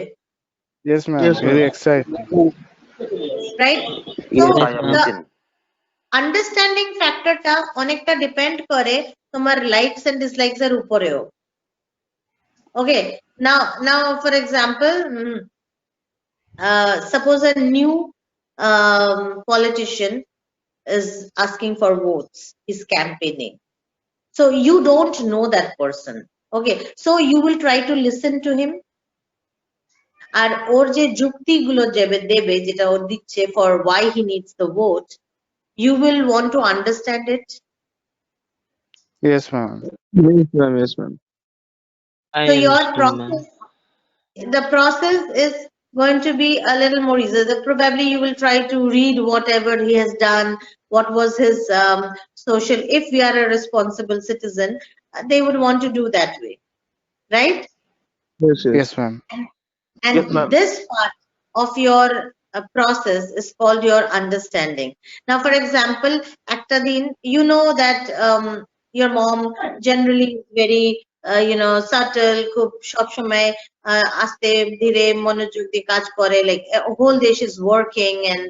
Speaker 3: Yes, ma'am.
Speaker 2: Yes,
Speaker 3: Very
Speaker 2: ma'am.
Speaker 3: exciting.
Speaker 1: right?
Speaker 6: Yes,
Speaker 1: So
Speaker 6: I am
Speaker 1: the
Speaker 6: listening.
Speaker 1: Understanding ফ্যাক্টরটা অনেকটা depend করে তোমার likes and dislikes এর উপরেও. Okay, now for example, suppose a new politician is asking for votes, is campaigning, so you don't know that person, okay, so you will try to listen to him, আর ওর যে যুক্তিগুলো দেবে যেটা ও দিচ্ছে for why he needs the vote, you will want to understand it.
Speaker 3: Yes, ma'am.
Speaker 2: Yes, ma'am. Yes, ma'am.
Speaker 1: So your the process is going to be a little more easier. Probably you will try to read whatever he has done, what was his social, if we are a responsible citizen, they would want to do that way, right?
Speaker 2: Yes, yes.
Speaker 3: Yes, ma'am.
Speaker 1: And
Speaker 6: Yes, ma'am.
Speaker 1: this part of your process is called your understanding. Now, for example, একটা দিন, you know that your mom generally is very subtle, খুব সবসময় আস্তে ধীরে মনোযোগ দিয়ে কাজ করে, like a whole day she's working and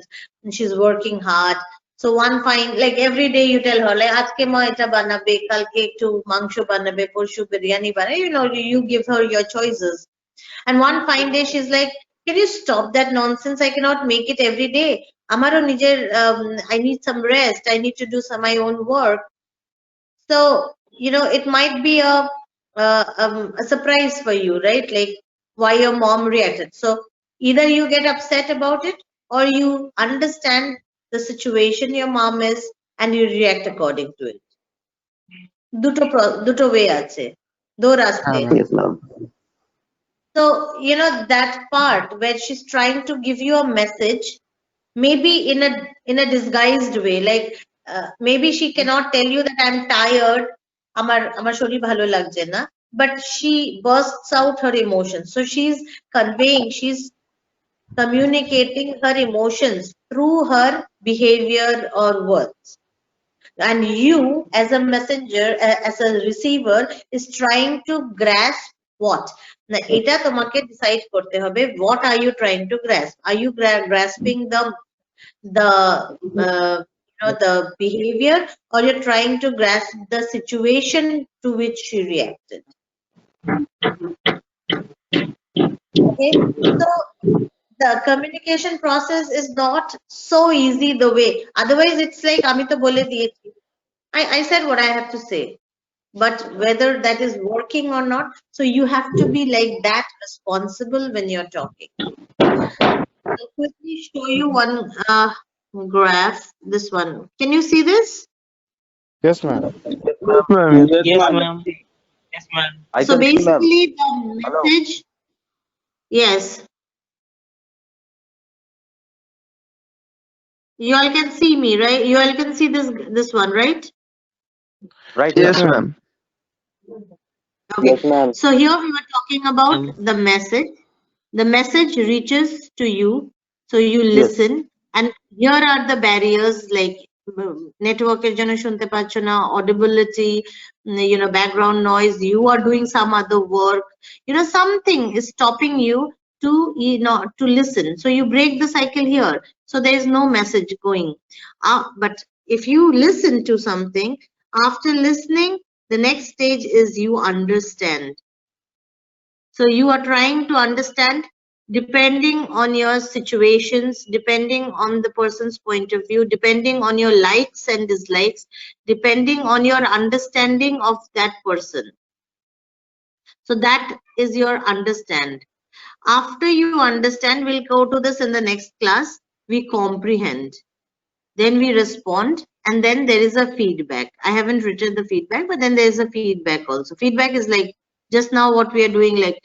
Speaker 1: she's working hard. So one fine, like every day you tell her, like আজকে মা এটা বানাবে, কালকে একটু মাংস বানাবে, পরশু বিরিয়ানি বানাবে, you give her your choices. And one fine day she's like, can you stop that nonsense? I cannot make it every day. Amaro nijer, I need some rest. I need to do my own work. So, it might be a surprise for you, right? Like why your mom reacted. So either you get upset about it or you understand the situation your mom is and you react according to it. Duto way ache. Do raste.
Speaker 6: Yes, ma'am.
Speaker 1: So, that part where she's trying to give you a message, maybe in a disguised way, like maybe she cannot tell you that I'm tired, amar shorir bhalo lagche na, but she bursts out her emotions. So she's communicating her emotions through her behavior or words. And you, as a messenger, as a receiver, is trying to grasp what? Now, এটা তোমাকে decide করতে হবে, what are you trying to grasp? Are you grasping the behavior, or you're trying to grasp the situation to which she reacted? Okay, so the communication process is not so easy the way. Otherwise, it's like Amita bole diyechi. I said what I have to say. But whether that is working or not, so you have to be like that responsible when you're talking. I'll quickly show you one graph. This one. Can you see this?
Speaker 3: Yes, ma'am.
Speaker 2: Yes, ma'am.
Speaker 4: Yes, ma'am. Yes, ma'am.
Speaker 6: I
Speaker 1: So
Speaker 6: can see, ma'am.
Speaker 1: basically the
Speaker 6: Hello.
Speaker 1: message, yes. You all can see me, right? You all can see this one, right?
Speaker 6: Right,
Speaker 2: Yes,
Speaker 6: ma'am.
Speaker 2: ma'am.
Speaker 1: Okay.
Speaker 7: Yes, ma'am.
Speaker 1: So here we were talking about the message. The message reaches to you, so you
Speaker 6: Yes.
Speaker 1: listen, and here are the barriers like network এর জন্য শুনতে পাচ্ছ না, audibility, background noise, you are doing some other work, something is stopping you to listen. So you break the cycle here. So there is no message going. But if you listen to something, after listening, the next stage is you understand. So you are trying to understand depending on your situations, depending on the person's point of view, depending on your likes and dislikes, depending on your understanding of that person. So that is your understand. After you understand, we'll go to this in the next class, we comprehend. Then we respond, and then there is a feedback. I haven't written the feedback, but then there is a feedback also. Feedback is like just now what we are doing, like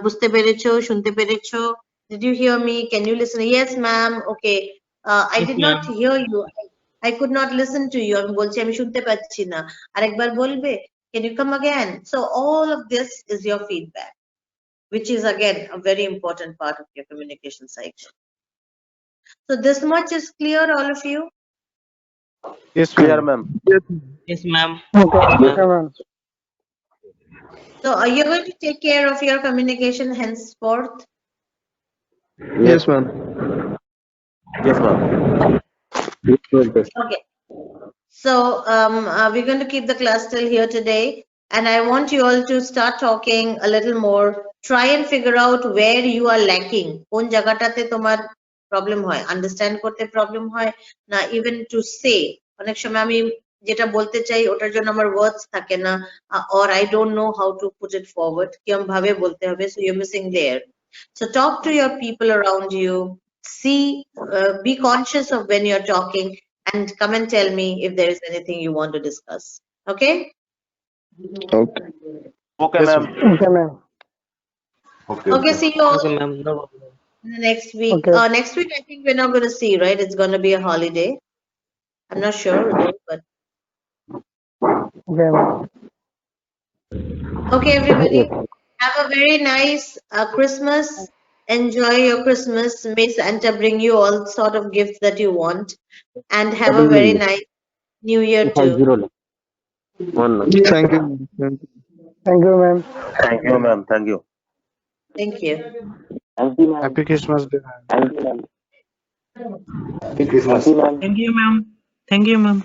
Speaker 1: বুঝতে পেরেছো, শুনতে পেরেছো, did you hear me, can you listen? Yes ma'am. Okay, I
Speaker 4: Yes,
Speaker 1: did
Speaker 4: ma'am.
Speaker 1: not hear you, I could not listen to you, আমি বলছি আমি শুনতে পাচ্ছি না, আরেকবার বলবে, can you come again? So all of this is your feedback, which is again a very important part of your communication cycle. So this much is clear, all of you?
Speaker 3: Yes,
Speaker 6: Clear,
Speaker 3: ma'am.
Speaker 6: ma'am.
Speaker 4: Yes, ma'am.
Speaker 7: Okay, ma'am.
Speaker 1: So are you going to take care of your communication henceforth?
Speaker 2: Yes, ma'am.
Speaker 6: Yes, ma'am.
Speaker 1: Okay. So we're going to keep the class till here today, and I want you all to start talking a little more. Try and figure out where you are lacking. কোন জায়গাটাতে তোমার problem হয়, understand করতে problem হয় না, even to say. অনেক সময় আমি যেটা বলতে চাই ওটার জন্য আমার words থাকে না, or I don't know how to put it forward, কিরম ভাবে বলতে হবে, so you're missing there. So talk to your people around you. See, be conscious of when you're talking, and come and tell me if there is anything you want to discuss. Okay?
Speaker 2: Okay.
Speaker 6: Okay,
Speaker 3: Yes,
Speaker 6: ma'am.
Speaker 7: Okay, ma'am.
Speaker 1: Okay, see you all
Speaker 4: Okay, ma'am. No problem.
Speaker 1: next week.
Speaker 7: Okay.
Speaker 1: Next week, I think we're not going to see, right? It's going to be a holiday. I'm not sure, though, but
Speaker 7: Okay, ma'am.
Speaker 1: okay, everybody. Have a very nice Christmas. Enjoy your Christmas. May Santa bring you all sort of gifts that you want. And have a very nice New Year, too.
Speaker 6: One.
Speaker 2: Thank you. Thank you.
Speaker 7: Thank you, ma'am.
Speaker 6: Thank you, ma'am. Thank you.
Speaker 1: Thank you.
Speaker 7: Thank you, ma'am.
Speaker 3: Happy Christmas Day.
Speaker 7: Thank you, ma'am.
Speaker 6: Happy Christmas.
Speaker 7: Thank you, ma'am.
Speaker 4: Thank you, ma'am. Thank you, ma'am.